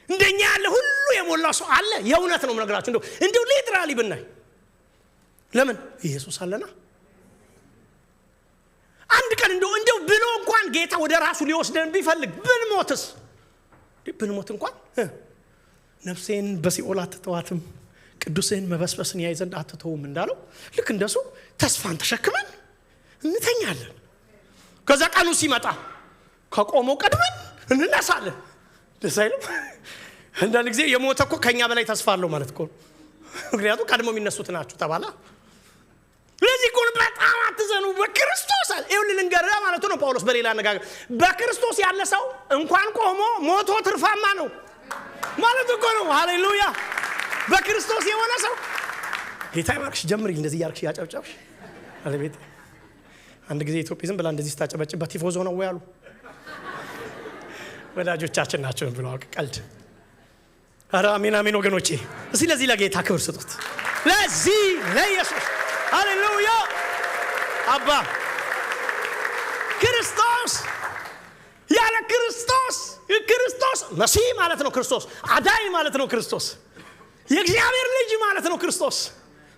እንደኛ ያለ ሁሉ የሞላ ሰው አለ። የእውነት ነው የምነግራችሁ። እንደው ሊትራሊ ብናይ ለምን ኢየሱስ አለና አንድ ቀን እንደው ብሎ እንኳን ጌታ ወደ ራሱ ሊወስደን ቢፈልግ ብንሞት እንኳን ነፍሴን በሲኦል አትተዋትም ቅዱስን መበስበስን ያይ ዘንድ አትተውም እንዳለው ልክ እንደሱ ተስፋን ተሸክመን እንተኛለን። ከዛ ቀኑ ሲመጣ ከቆመው ቀድመን እንነሳለን። ደስ አይልም? አንዳንድ ጊዜ የሞተ እኮ ከኛ በላይ ተስፋ አለው ማለት እኮ። ምክንያቱም ቀድሞ የሚነሱት ናቸው ተባለ። ለዚህ እኮ በጣም አትዘኑ በክርስቶስ አለ። ይኸውልህ ልንገርህ ማለት ነው ጳውሎስ በሌላ አነጋገር በክርስቶስ ያለ ሰው እንኳን ቆሞ ሞቶ ትርፋማ ነው ማለት እኮ ነው። ሃሌሉያ! በክርስቶስ የሆነ ሰው ጌታ ይባርክሽ። ጀምሪ እንደዚህ ያርክሽ ያጨብጨብሽ አለቤት። አንድ ጊዜ ኢትዮጵያ ዝም ብላ እንደዚህ ስታጨበጭባ ቲፎዞ ነው ወይ አሉ። ወዳጆቻችን ናቸው ብለው ቀልድ። ኧረ አሜን አሜን ወገኖቼ። እስቲ ለዚህ ለጌታ ክብር ስጡት። ለዚህ ለኢየሱስ ሃሌሉያ። አባ ክርስቶስ ያለ ክርስቶስ መሲህ ማለት ነው። ክርስቶስ አዳኝ ማለት ነው። ክርስቶስ የእግዚአብሔር ልጅ ማለት ነው። ክርስቶስ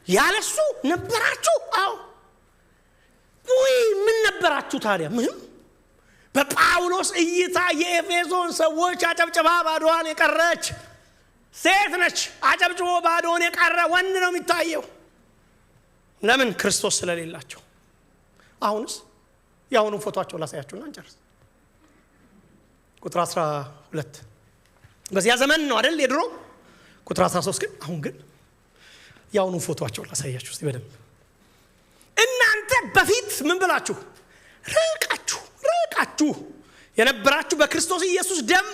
ያለሱ ነበራችሁ? አዎ። ወይ ምን ነበራችሁ ታዲያ? ምንም። በጳውሎስ እይታ የኤፌሶን ሰዎች አጨብጭባ ባዶዋን የቀረች ሴት ነች። አጨብጭቦ ባዶን የቀረ ወንድ ነው የሚታየው። ለምን? ክርስቶስ ስለሌላቸው። አሁንስ ያሁኑ ፎቶአቸው ላሳያችሁና እንጨርስ። ቁጥር 12 በዚያ ዘመን ነው አይደል የድሮ። ቁጥር 13 ግን አሁን ግን ያሁኑ ፎቶአቸው ላሳያችሁ እስቲ በደንብ። እናንተ በፊት ምን ብላችሁ ርቃችሁ የነበራችሁ በክርስቶስ ኢየሱስ ደም።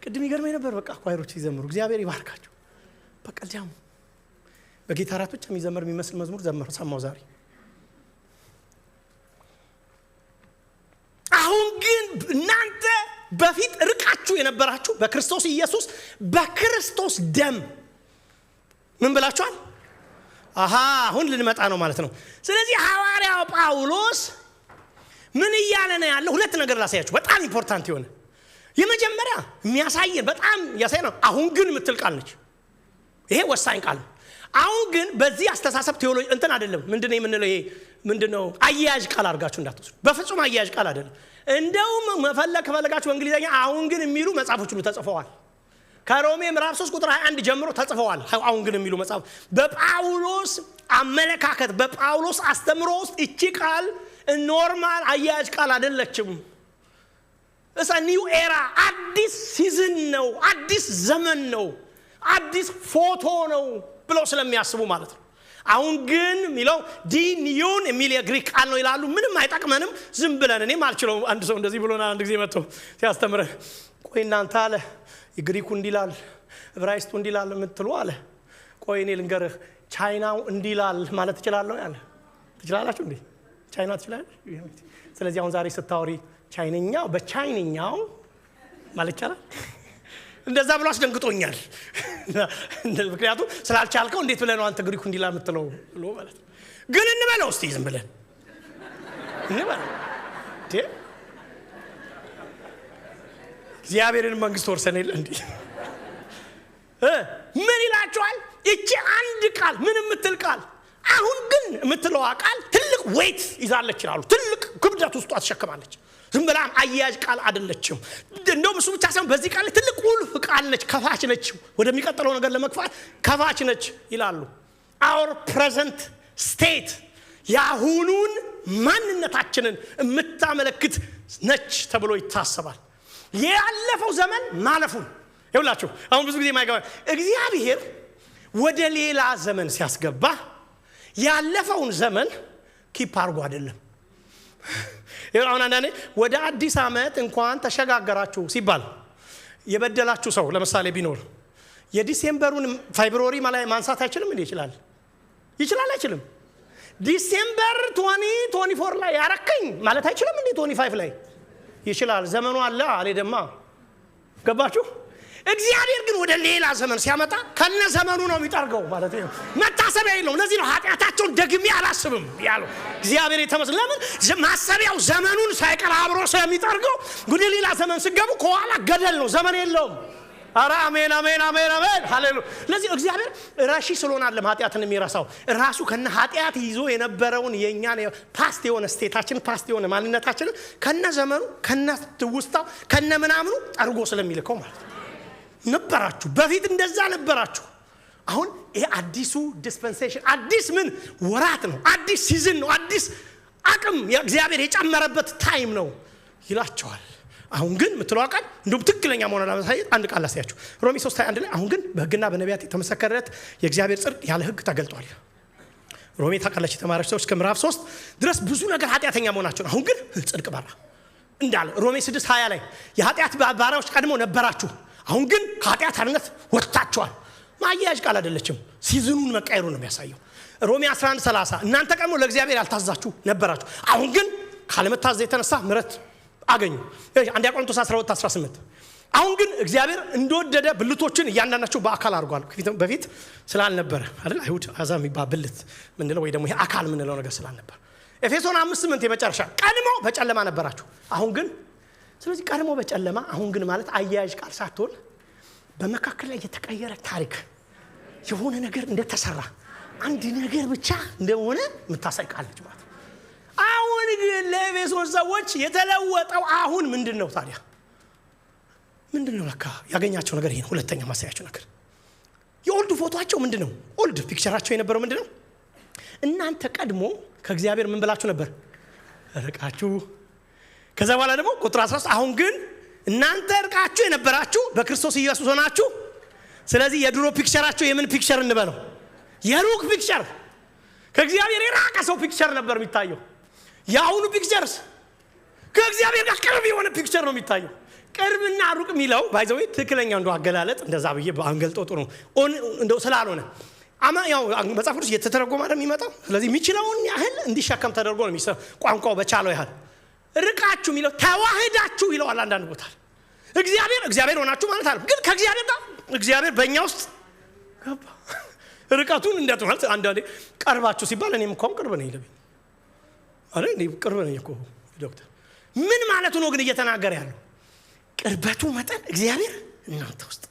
ቅድም ይገርመኝ ነበር። በቃ ኳይሮች ይዘምሩ እግዚአብሔር ይባርካቸው። በቃ ዲያም በጌታ ራት ብቻ የሚዘምር የሚመስል መዝሙር ዘመሩ ሰማው ዛሬ። አሁን ግን እናንተ በፊት ርቃችሁ የነበራችሁ በክርስቶስ ኢየሱስ በክርስቶስ ደም ምን ብላችኋል? አሁን ልንመጣ ነው ማለት ነው። ስለዚህ ሐዋርያው ጳውሎስ ምን እያለ ነው ያለው? ሁለት ነገር ላሳያችሁ በጣም ኢምፖርታንት የሆነ። የመጀመሪያ የሚያሳየን በጣም ያሳየን ነው አሁን ግን የምትል ቃል ነች። ይሄ ወሳኝ ቃል ነው። አሁን ግን በዚህ አስተሳሰብ ቴዎሎጂ እንትን አይደለም። ምንድነው የምንለው? ይሄ ምንድነው? አያያዥ ቃል አድርጋችሁ እንዳትወስዱ። በፍጹም አያያዥ ቃል አይደለም። እንደውም ከፈለጋችሁ በእንግሊዘኛ አሁን ግን የሚሉ መጽሐፎች ሁሉ ተጽፈዋል። ከሮሜ ምዕራፍ 3 ቁጥር 21 ጀምሮ ተጽፈዋል። አሁን ግን የሚሉ መጽሐፍ በጳውሎስ አመለካከት በጳውሎስ አስተምሮ ውስጥ እቺ ቃል ኖርማል አያያዥ ቃል አይደለችም። እሳ ኒው ኤራ አዲስ ሲዝን ነው፣ አዲስ ዘመን ነው፣ አዲስ ፎቶ ነው ብለው ስለሚያስቡ ማለት ነው። አሁን ግን ሚለው ዲኒዩን የሚል የግሪክ ቃል ነው ይላሉ። ምንም አይጠቅመንም ዝም ብለን እኔ ማልችለው። አንድ ሰው እንደዚህ ብሎና አንድ ጊዜ መጥቶ ሲያስተምር ቆይ እናንተ አለ የግሪኩ እንዲላል ዕብራይስጡ እንዲላል የምትሉ አለ ቆይ እኔ ልንገርህ ቻይናው እንዲላል ማለት ትችላለህ ያለ። ትችላላችሁ እንዴ? ቻይና ትችላለህ? ስለዚህ አሁን ዛሬ ስታወሪ ቻይንኛው በቻይንኛው ማለት ይችላል። እንደዛ ብሎ አስደንግጦኛል። ምክንያቱም ስላልቻልከው እንዴት ብለህ ነው አንተ ግሪኩ እንዲላል የምትለው ብሎ ማለት ነው። ግን እንበለው እስቲ ዝም ብለን እንበለው እግዚአብሔርን መንግስት ወርሰን የለ እንዴ? ምን ይላችኋል? እቺ አንድ ቃል ምን የምትል ቃል አሁን ግን የምትለው ቃል ትልቅ ዌይት ይዛለች ይላሉ። ትልቅ ክብደት ውስጧ ተሸክማለች። ዝም ብላ አያያዥ ቃል አይደለችም። እንደውም እሱ ብቻ ሳይሆን በዚህ ቃል ትልቅ ቁልፍ ቃል ነች። ከፋች ነች። ወደሚቀጥለው ነገር ለመግፋት ከፋች ነች ይላሉ። our present state ያሁኑን ማንነታችንን የምታመለክት ነች ተብሎ ይታሰባል። ያለፈው ዘመን ማለፉን ይውላችሁ። አሁን ብዙ ጊዜ ማይገባ እግዚአብሔር ወደ ሌላ ዘመን ሲያስገባ ያለፈውን ዘመን ኪፕ አርጎ አይደለም። ይሁን አንዳንዴ ወደ አዲስ ዓመት እንኳን ተሸጋገራችሁ ሲባል የበደላችሁ ሰው ለምሳሌ ቢኖር የዲሴምበሩን ፌብሩዋሪ ማለት ማንሳት አይችልም እንዴ? ይችላል አይችልም? ዲሴምበር 2024 ላይ ያረከኝ ማለት አይችልም እንዴ? 25 ላይ ይችላል። ዘመኑ አለ አለደማ። ገባችሁ? እግዚአብሔር ግን ወደ ሌላ ዘመን ሲያመጣ ከነ ዘመኑ ነው የሚጠርገው ማለት ነው። መታሰቢያ የለውም። ለዚህ ነው ኃጢአታቸውን ደግሜ አላስብም ያለው እግዚአብሔር የተመስለ። ለምን ማሰቢያው ዘመኑን ሳይቀር አብሮ ስለሚጠርገው ወደ ሌላ ዘመን ሲገቡ ከኋላ ገደል ነው፣ ዘመን የለውም። አረ አሜን አሜን አሜን አሜን ሃሌሉያ። ለዚህ እግዚአብሔር ራሺ ስለሆነ አይደለም ኃጢአትን የሚረሳው። ራሱ ከነ ኃጢአት ይዞ የነበረውን የኛን ፓስት የሆነ ስቴታችን ፓስት የሆነ ማንነታችን ከነ ዘመኑ ከነ ትውስታው ከነ ምናምኑ ጠርጎ ስለሚልከው ማለት ነው። ነበራችሁ በፊት እንደዛ ነበራችሁ። አሁን ይሄ አዲሱ ዲስፔንሴሽን አዲስ ምን ወራት ነው፣ አዲስ ሲዝን ነው፣ አዲስ አቅም እግዚአብሔር የጨመረበት ታይም ነው ይላቸዋል። አሁን ግን ምትለው ቃል እንደውም ትክክለኛ መሆኑን ለማሳየት አንድ ቃል ላሳያችሁ። ሮሜ 3:1 ላይ አሁን ግን በሕግና በነቢያት የተመሰከረለት የእግዚአብሔር ጽድቅ ያለ ሕግ ተገልጧል። ሮሜ ታውቃላችሁ የተማራችሁ ሰዎች ከምዕራፍ 3 ድረስ ብዙ ነገር ኃጢአተኛ መሆናቸው አሁን ግን ጽድቅ በራ እንዳለ ሮሜ 6:20 ላይ የኃጢአት ባሪያዎች ቀድሞ ነበራችሁ፣ አሁን ግን ከኃጢአት አርነት ወጥታችኋል። ማያያዥ ቃል አይደለችም፣ ሲዝኑን መቀየሩ ነው የሚያሳየው። ሮሜ 11:30 እናንተ ቀድሞ ለእግዚአብሔር ያልታዛችሁ ነበራችሁ፣ አሁን ግን ካለመታዘዝ የተነሳ ምሕረት አገኙ። አንደኛ ቆሮንቶስ 12:18 አሁን ግን እግዚአብሔር እንደወደደ ብልቶችን እያንዳንዳቸው በአካል አድርጓል። በፊት ስላልነበረ አይደል አይሁድ አዛም የሚባል ብልት ምንለው ወይ ደግሞ ይሄ አካል ምንለው ነገር ስላልነበር። ኤፌሶን 5:8 የመጨረሻ ቀድሞ በጨለማ ነበራችሁ አሁን ግን። ስለዚህ ቀድሞ በጨለማ አሁን ግን ማለት አያያዥ ቃል ሳትሆን በመካከል ላይ የተቀየረ ታሪክ የሆነ ነገር እንደተሰራ አንድ ነገር ብቻ እንደሆነ የምታሳይ ቃል ነች ማለት። አሁን ግን ለኤፌሶን ሰዎች የተለወጠው አሁን ምንድነው ታዲያ? ምንድነው? ለካ ያገኛቸው ነገር ይሄን ሁለተኛ ማሳያቸው ነገር የኦልድ ፎቶአቸው ምንድነው? ኦልድ ፒክቸራቸው የነበረው ምንድነው? እናንተ ቀድሞ ከእግዚአብሔር ምን ብላችሁ ነበር? ርቃችሁ። ከዛ በኋላ ደግሞ ቁጥር 13 አሁን ግን እናንተ ርቃችሁ የነበራችሁ በክርስቶስ ኢየሱስ ሆናችሁ። ስለዚህ የድሮ ፒክቸራቸው የምን ፒክቸር እንበለው? የሩቅ ፒክቸር፣ ከእግዚአብሔር የራቀ ሰው ፒክቸር ነበር የሚታየው። ያሁኑ ፒክቸርስ ከእግዚአብሔር ጋር ቅርብ የሆነ ፒክቸር ነው የሚታየው። ቅርብና ሩቅ የሚለው ባይዘው ትክክለኛ እንደው አገላለጥ እንደዛ ብዬ ባንገልጦ ጥሩ ነው እንደው ስላልሆነ ያው መጽሐፍ ቅዱስ እየተተረጎመ አይደል የሚመጣው። ስለዚህ የሚችለውን ያህል እንዲሸከም ተደርጎ ነው የሚሰው ቋንቋው በቻለው ያህል። ርቃችሁ የሚለው ተዋህዳችሁ ይለዋል አንዳንድ ቦታ። እግዚአብሔር ሆናችሁ ማለት አይደል፣ ግን ከእግዚአብሔር ጋር እግዚአብሔር በእኛ ውስጥ ገባ። ርቀቱን እንደት ማለት አንዳንዴ ቀርባችሁ ሲባል እኔም እንኳን ቅርብ ነኝ ለምን አይደል? እኔ ቅርብ ነኝ እኮ ዶክተር ምን ማለት ነው ግን እየተናገረ ያለው? ቅርበቱ መጠን እግዚአብሔር እናንተ ውስጥ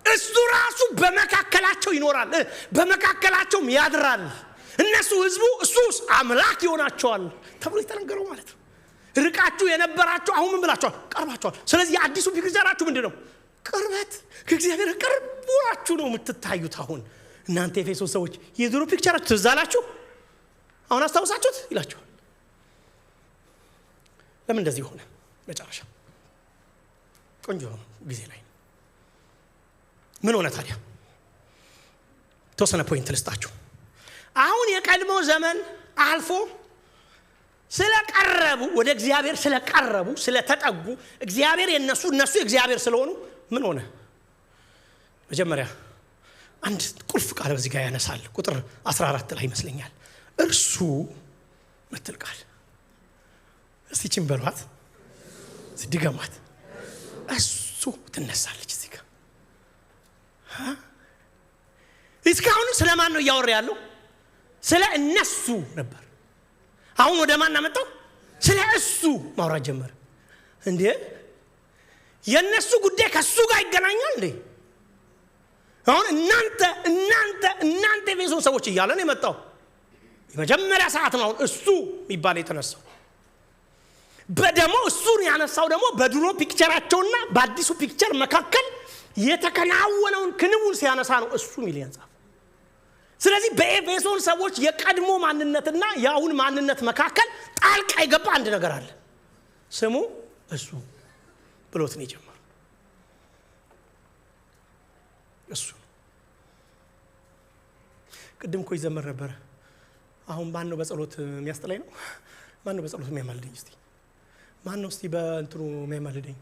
እሱ ራሱ በመካከላቸው ይኖራል፣ በመካከላቸውም ያድራል። እነሱ ህዝቡ እሱ አምላክ ይሆናቸዋል ተብሎ የተነገረው ማለት ነው። ርቃችሁ የነበራችሁ አሁን ምን ብላችኋል? ቀርባችኋል። ስለዚህ የአዲሱ ፒክቸራችሁ ምንድነው? ቅርበት፣ ከእግዚአብሔር ቅርብ ሆናችሁ ነው የምትታዩት። አሁን እናንተ ኤፌሶን ሰዎች የድሮ ፒክቸራችሁ ትዝ አላችሁ? አሁን አስታውሳችሁት ይላችኋል። ለምን እንደዚህ ሆነ? መጨረሻ ቆንጆ ጊዜ ላይ ምን ሆነ ታዲያ? ተወሰነ ፖይንት ልስጣችሁ። አሁን የቀድሞ ዘመን አልፎ ስለቀረቡ ወደ እግዚአብሔር ስለቀረቡ ስለተጠጉ እግዚአብሔር የነሱ እነሱ እግዚአብሔር ስለሆኑ ምን ሆነ? መጀመሪያ አንድ ቁልፍ ቃል በዚህ ጋር ያነሳል። ቁጥር 14 ላይ ይመስለኛል እርሱ ምትል ቃል እስቲ ጭምበሏት ድገማት። እሱ ትነሳለች እዚህ ጋር። እስካሁን ስለማን ነው እያወራ ያለው? ስለ እነሱ ነበር። አሁን ወደ ማን አመጣው? ስለ እሱ ማውራት ጀመረ። እንዴ የነሱ ጉዳይ ከሱ ጋር ይገናኛል እንዴ? አሁን እናንተ ኤፌሶን ሰዎች እያለ ነው የመጣው። የመጀመሪያ ሰዓት ነው እሱ የሚባል የተነሳው። በደሞ እሱን ያነሳው ደግሞ በድሮ ፒክቸራቸውና በአዲሱ ፒክቸር መካከል የተከናወነውን ክንውን ሲያነሳ ነው እሱ ሚሊየን ጻፈ። ስለዚህ በኤፌሶን ሰዎች የቀድሞ ማንነትና ያሁን ማንነት መካከል ጣልቃ የገባ አንድ ነገር አለ። ስሙ እሱ ብሎት ነው የጀመረው። እሱ ቅድም እኮ ይዘመር ነበር። አሁን ማን ነው በጸሎት የሚያስጠላኝ ነው? ማን ነው በጸሎት የሚያማልደኝ? እስቲ ማን ነው እስቲ በእንትኑ የሚያማልደኝ?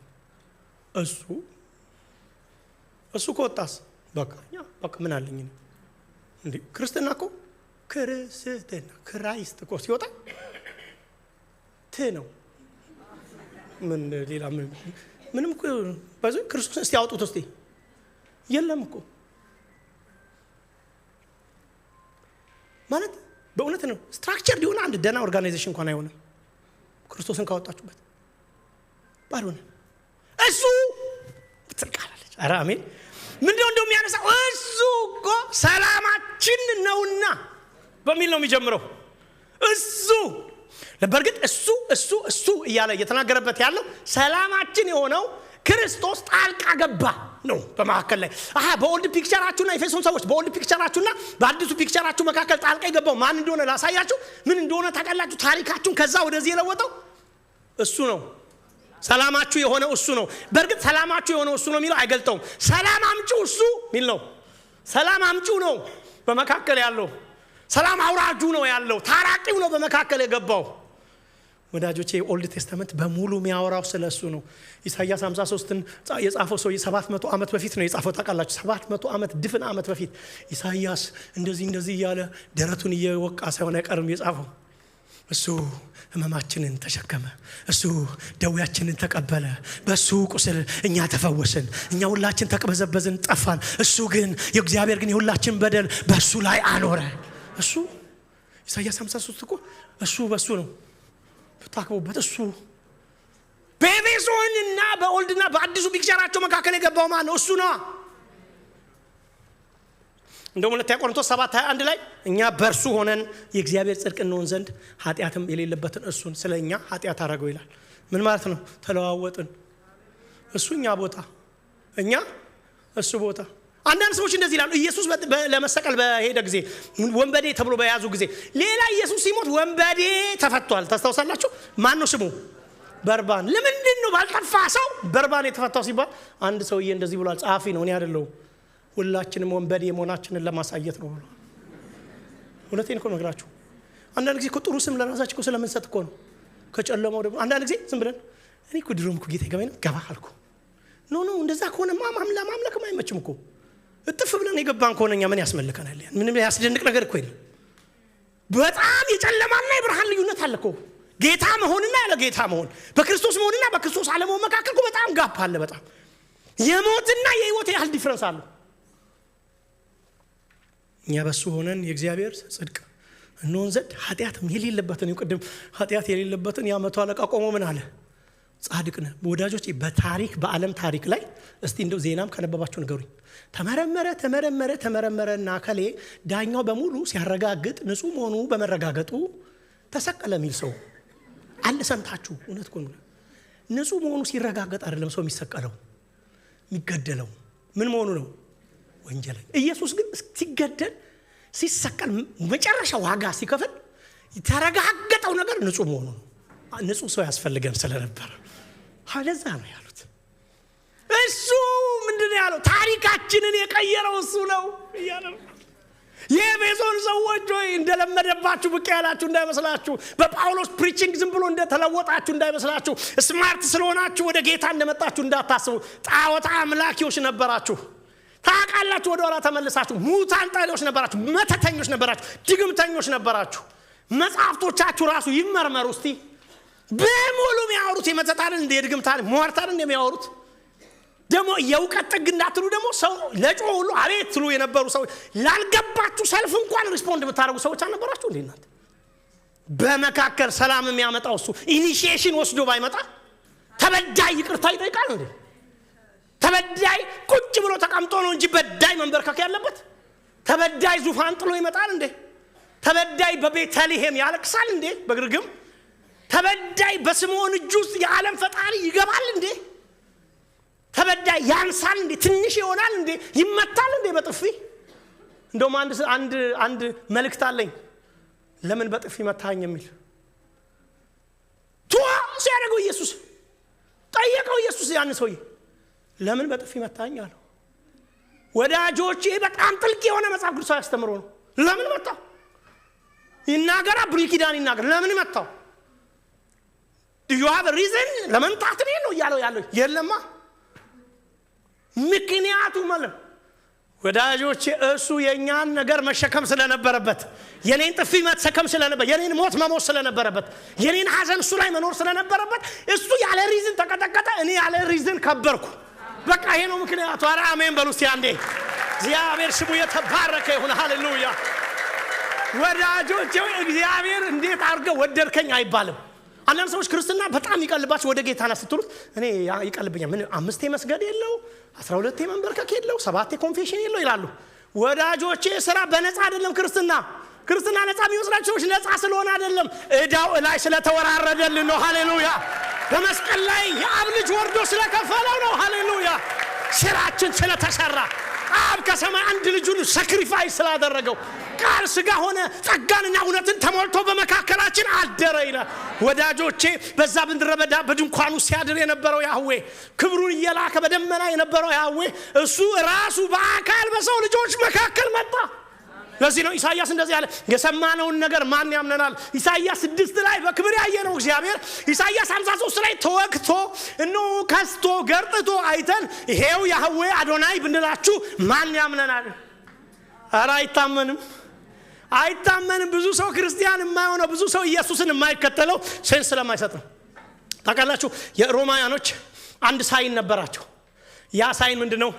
እሱ ከወጣስ በቃ ምን አለኝ ነው እንዴ? ክርስትና እኮ ክርስትና ክራይስት እኮ ሲወጣ ነው። ምን ሌላ ምንም እኮ ባይዘው ክርስቶስ እስቲ ያውጡት እስቲ የለም እኮ ማለት በእውነት ነው። ስትራክቸር ሊሆን አንድ ደና ኦርጋናይዜሽን እንኳን አይሆንም ክርስቶስን ካወጣችሁበት ባልሆነ እሱ ትቃላለች። ኧረ አሜን። ምንድነው እንደሚያነሳው? እሱ እኮ ሰላማችን ነውና በሚል ነው የሚጀምረው። እሱ ለበርግጥ እሱ እያለ እየተናገረበት ያለው ሰላማችን የሆነው ክርስቶስ ጣልቃ ገባ ነው በመካከል ላይ። በኦልድ ፒክቸራችሁና ኤፌሶን ሰዎች በኦልድ ፒክቸራችሁና በአዲሱ ፒክቸራችሁ መካከል ጣልቃ የገባው ማን እንደሆነ ላሳያችሁ። ምን እንደሆነ ታውቃላችሁ? ታሪካችሁን ከዛ ወደዚህ የለወጠው እሱ ነው። ሰላማችሁ የሆነው እሱ ነው። በርግጥ ሰላማችሁ የሆነው እሱ ነው የሚለው አይገልጠውም። ሰላም አምጪው እሱ ሚል ነው። ሰላም አምጪው ነው በመካከል ያለው። ሰላም አውራጁ ነው ያለው። ታራቂው ነው በመካከል የገባው። ወዳጆቼ ኦልድ ቴስተመንት በሙሉ የሚያወራው ስለሱ ነው። ኢሳይያስ 53ን የጻፈው ሰው 700 ዓመት በፊት ነው የጻፈው። ታውቃላችሁ 700 ዓመት ድፍን ዓመት በፊት ኢሳይያስ እንደዚህ እያለ ደረቱን እየወቃ ሳይሆን አይቀርም የጻፈው። እሱ ህመማችንን ተሸከመ፣ እሱ ደዌያችንን ተቀበለ፣ በሱ ቁስል እኛ ተፈወስን፣ እኛ ሁላችን ተቅበዘበዝን ጠፋን። እሱ ግን የእግዚአብሔር ግን የሁላችን በደል በሱ ላይ አኖረ። እሱ ኢሳይያስ 53 እኮ እሱ በሱ ነው ተታክቦበት። እሱ በኤፌሶንና በኦልድና በአዲሱ ፒክቸራቸው መካከል የገባው ማን ነው? እሱ ነው። እንደውም ሁለተኛ ቆሮንቶስ 7:21 ላይ እኛ በእርሱ ሆነን የእግዚአብሔር ጽድቅ እንሆን ዘንድ ኃጢአትም የሌለበትን እሱን ስለኛ ኃጢአት አደረገው ይላል። ምን ማለት ነው? ተለዋወጥን። እሱ እኛ ቦታ፣ እኛ እሱ ቦታ። አንዳንድ ሰዎች እንደዚህ ይላሉ። ኢየሱስ ለመሰቀል በሄደ ጊዜ ወንበዴ ተብሎ በያዙ ጊዜ ሌላ ኢየሱስ ሲሞት ወንበዴ ተፈቷል። ታስታውሳላችሁ? ማን ነው ስሙ? በርባን። ለምንድን ነው ባልጠፋ ሰው በርባን የተፈታው ሲባል አንድ ሰውዬ እንደዚህ ብሏል። ጸሐፊ ነው፣ እኔ አይደለሁም። ሁላችንም ወንበዴ መሆናችንን ለማሳየት ነው ብሎ። እውነቴን እኮ ነግራችሁ። አንዳንድ ጊዜ እኮ ጥሩ ስም ለራሳችን እኮ ስለምንሰጥ እኮ ነው። ከጨለማው ደግሞ አንዳንድ ጊዜ ዝም ብለን እኔ እኮ ድሮም እኮ ጌታ ይገባኝ ገባ አልኩ። ኖ እንደዛ ከሆነ ማምለክም አይመችም እኮ። እጥፍ ብለን የገባን ከሆነኛ ምን ያስመልከናል? ምንም ያስደንቅ ነገር እኮ የለም። በጣም የጨለማና የብርሃን ልዩነት አለ እኮ። ጌታ መሆንና ያለ ጌታ መሆን፣ በክርስቶስ መሆንና በክርስቶስ አለመሆን መካከል እኮ በጣም ጋፕ አለ። በጣም የሞትና የህይወት ያህል ዲፈረንስ አለ። እኛ በሱ ሆነን የእግዚአብሔር ጽድቅ እንሆን ዘንድ ኃጢአትም የሌለበትን ቅድም ኃጢአት የሌለበትን ያ መቶ አለቃ ቆሞ ምን አለ? ጻድቅ ነህ። ወዳጆቼ በታሪክ በዓለም ታሪክ ላይ እስቲ እንደው ዜናም ከነበባችሁ ንገሩኝ። ተመረመረና ከሌ ዳኛው በሙሉ ሲያረጋግጥ ንጹህ መሆኑ በመረጋገጡ ተሰቀለ የሚል ሰው አለ ሰምታችሁ? እውነት እኮ ነው። ንጹህ መሆኑ ሲረጋገጥ አይደለም ሰው የሚሰቀለው የሚገደለው። ምን መሆኑ ነው? ወንጀለኛ። ኢየሱስ ግን ሲገደል ሲሰቀል መጨረሻ ዋጋ ሲከፍል የተረጋገጠው ነገር ንጹህ መሆኑ ነው። ንጹህ ሰው ያስፈልገን ስለነበር ለዛ ነው ያሉት። እሱ ምንድነው ያለው? ታሪካችንን የቀየረው እሱ ነው እያለ ነው። የኤፌሶን ሰዎች ሆይ እንደለመደባችሁ ብቅ ያላችሁ እንዳይመስላችሁ፣ በጳውሎስ ፕሪቺንግ ዝም ብሎ እንደተለወጣችሁ እንዳይመስላችሁ፣ ስማርት ስለሆናችሁ ወደ ጌታ እንደመጣችሁ እንዳታስቡ። ጣዖት አምላኪዎች ነበራችሁ። ታውቃላችሁ። ወደ ኋላ ተመልሳችሁ ሙታን ጣሊዎች ነበራችሁ፣ መተተኞች ነበራችሁ፣ ድግምተኞች ነበራችሁ። መጽሐፍቶቻችሁ ራሱ ይመርመሩ እስቲ። በሙሉ የሚያወሩት የመተታልን እንደ የድግምታን ሟርታን እንደሚያወሩት ደግሞ የእውቀት ጥግ እንዳትሉ ደግሞ ሰው ለጮህ ሁሉ አቤት ትሉ የነበሩ ሰዎች፣ ላልገባችሁ ሰልፍ እንኳን ሪስፖንድ የምታደርጉ ሰዎች አልነበራችሁ እንዴ? እናንተ በመካከል ሰላም የሚያመጣው እሱ ኢኒሺዬሽን ወስዶ ባይመጣ ተበዳይ ይቅርታ ይጠይቃል እንዴ? ተበዳይ ቁጭ ብሎ ተቀምጦ ነው እንጂ በዳይ መንበርከክ ያለበት? ተበዳይ ዙፋን ጥሎ ይመጣል እንዴ? ተበዳይ በቤተልሔም ያለቅሳል እንዴ? በግርግም ተበዳይ በስምዖን እጅ ውስጥ የዓለም ፈጣሪ ይገባል እንዴ? ተበዳይ ያንሳል እንዴ? ትንሽ ይሆናል እንዴ? ይመታል እንዴ በጥፊ? እንደውም አንድ መልእክት አለኝ ለምን በጥፊ መታኝ የሚል ሲያደርገው ኢየሱስ ጠየቀው። ኢየሱስ ያን ሰውዬ ለምን በጥፊ መታኝ አለው። ወዳጆቼ በጣም ጥልቅ የሆነ መጽሐፍ ቅዱስ ያስተምሮ ነው። ለምን መታው ይናገራ፣ ብሉይ ኪዳን ይናገር። ለምን መታው? do you have a reason ለመምታት ነው ያለው የለማ ምክንያቱ ማለት ወዳጆቼ እሱ የኛን ነገር መሸከም ስለነበረበት የኔን ጥፊ መሸከም ስለነበረ የኔን ሞት መሞት ስለነበረበት የኔን ሐዘን እሱ ላይ መኖር ስለነበረበት እሱ ያለ ሪዝን ተቀጠቀጠ፣ እኔ ያለ ሪዝን ከበርኩ። በቃ ይሄ ነው ምክንያቱ። ኧረ አሜን በሉ እስቲ አንዴ። እግዚአብሔር ስሙ የተባረከ ይሁን። ሃሌሉያ። ወዳጆቼ እግዚአብሔር እንዴት አድርገው ወደድከኝ አይባልም። አንዳንድ ሰዎች ክርስትና በጣም ይቀልባቸው ወደ ጌታና ስትሉት እኔ ይቀልብኛል ምን 5 መስገድ የለው 12 መንበርከክ የለው 7 ኮንፌሽን የለው ይላሉ። ወዳጆቼ ስራ በነፃ አይደለም ክርስትና ነፃ የሚወስዳቸው ሰዎች ነፃ ስለሆነ አይደለም፣ እዳው ላይ ስለተወራረደልን ነው። ሃሌሉያ። በመስቀል ላይ የአብ ልጅ ወርዶ ስለከፈለው ነው። ሃሌሉያ። ስራችን ስለተሰራ አብ ከሰማይ አንድ ልጁን ሳክሪፋይስ ስላደረገው ቃል ስጋ ሆነ፣ ጸጋንና እውነትን ተሞልቶ በመካከላችን አደረ ይላል። ወዳጆቼ በዛ ምድረ በዳ በድንኳኑ ሲያድር የነበረው ያህዌ ክብሩን እየላከ በደመና የነበረው ያህዌ እሱ ራሱ በአካል በሰው ልጆች መካከል መጣ። ለዚህ ነው ኢሳይያስ እንደዚህ ያለ የሰማነውን ነገር ማን ያምነናል? ኢሳይያስ 6 ላይ በክብር ያየነው እግዚአብሔር ኢሳይያስ 53 ላይ ተወክቶ እነሆ ከስቶ ገርጥቶ አይተን ይሄው ያህዌ አዶናይ ብንላችሁ ማን ያምነናል? ኧረ አይታመንም። ብዙ ሰው ክርስቲያን የማይሆነው ብዙ ሰው ኢየሱስን የማይከተለው ሴንስ ስለማይሰጥ ነው። ታውቃላችሁ የሮማውያኖች አንድ ሳይን ነበራቸው። ያ ሳይን ምንድነው?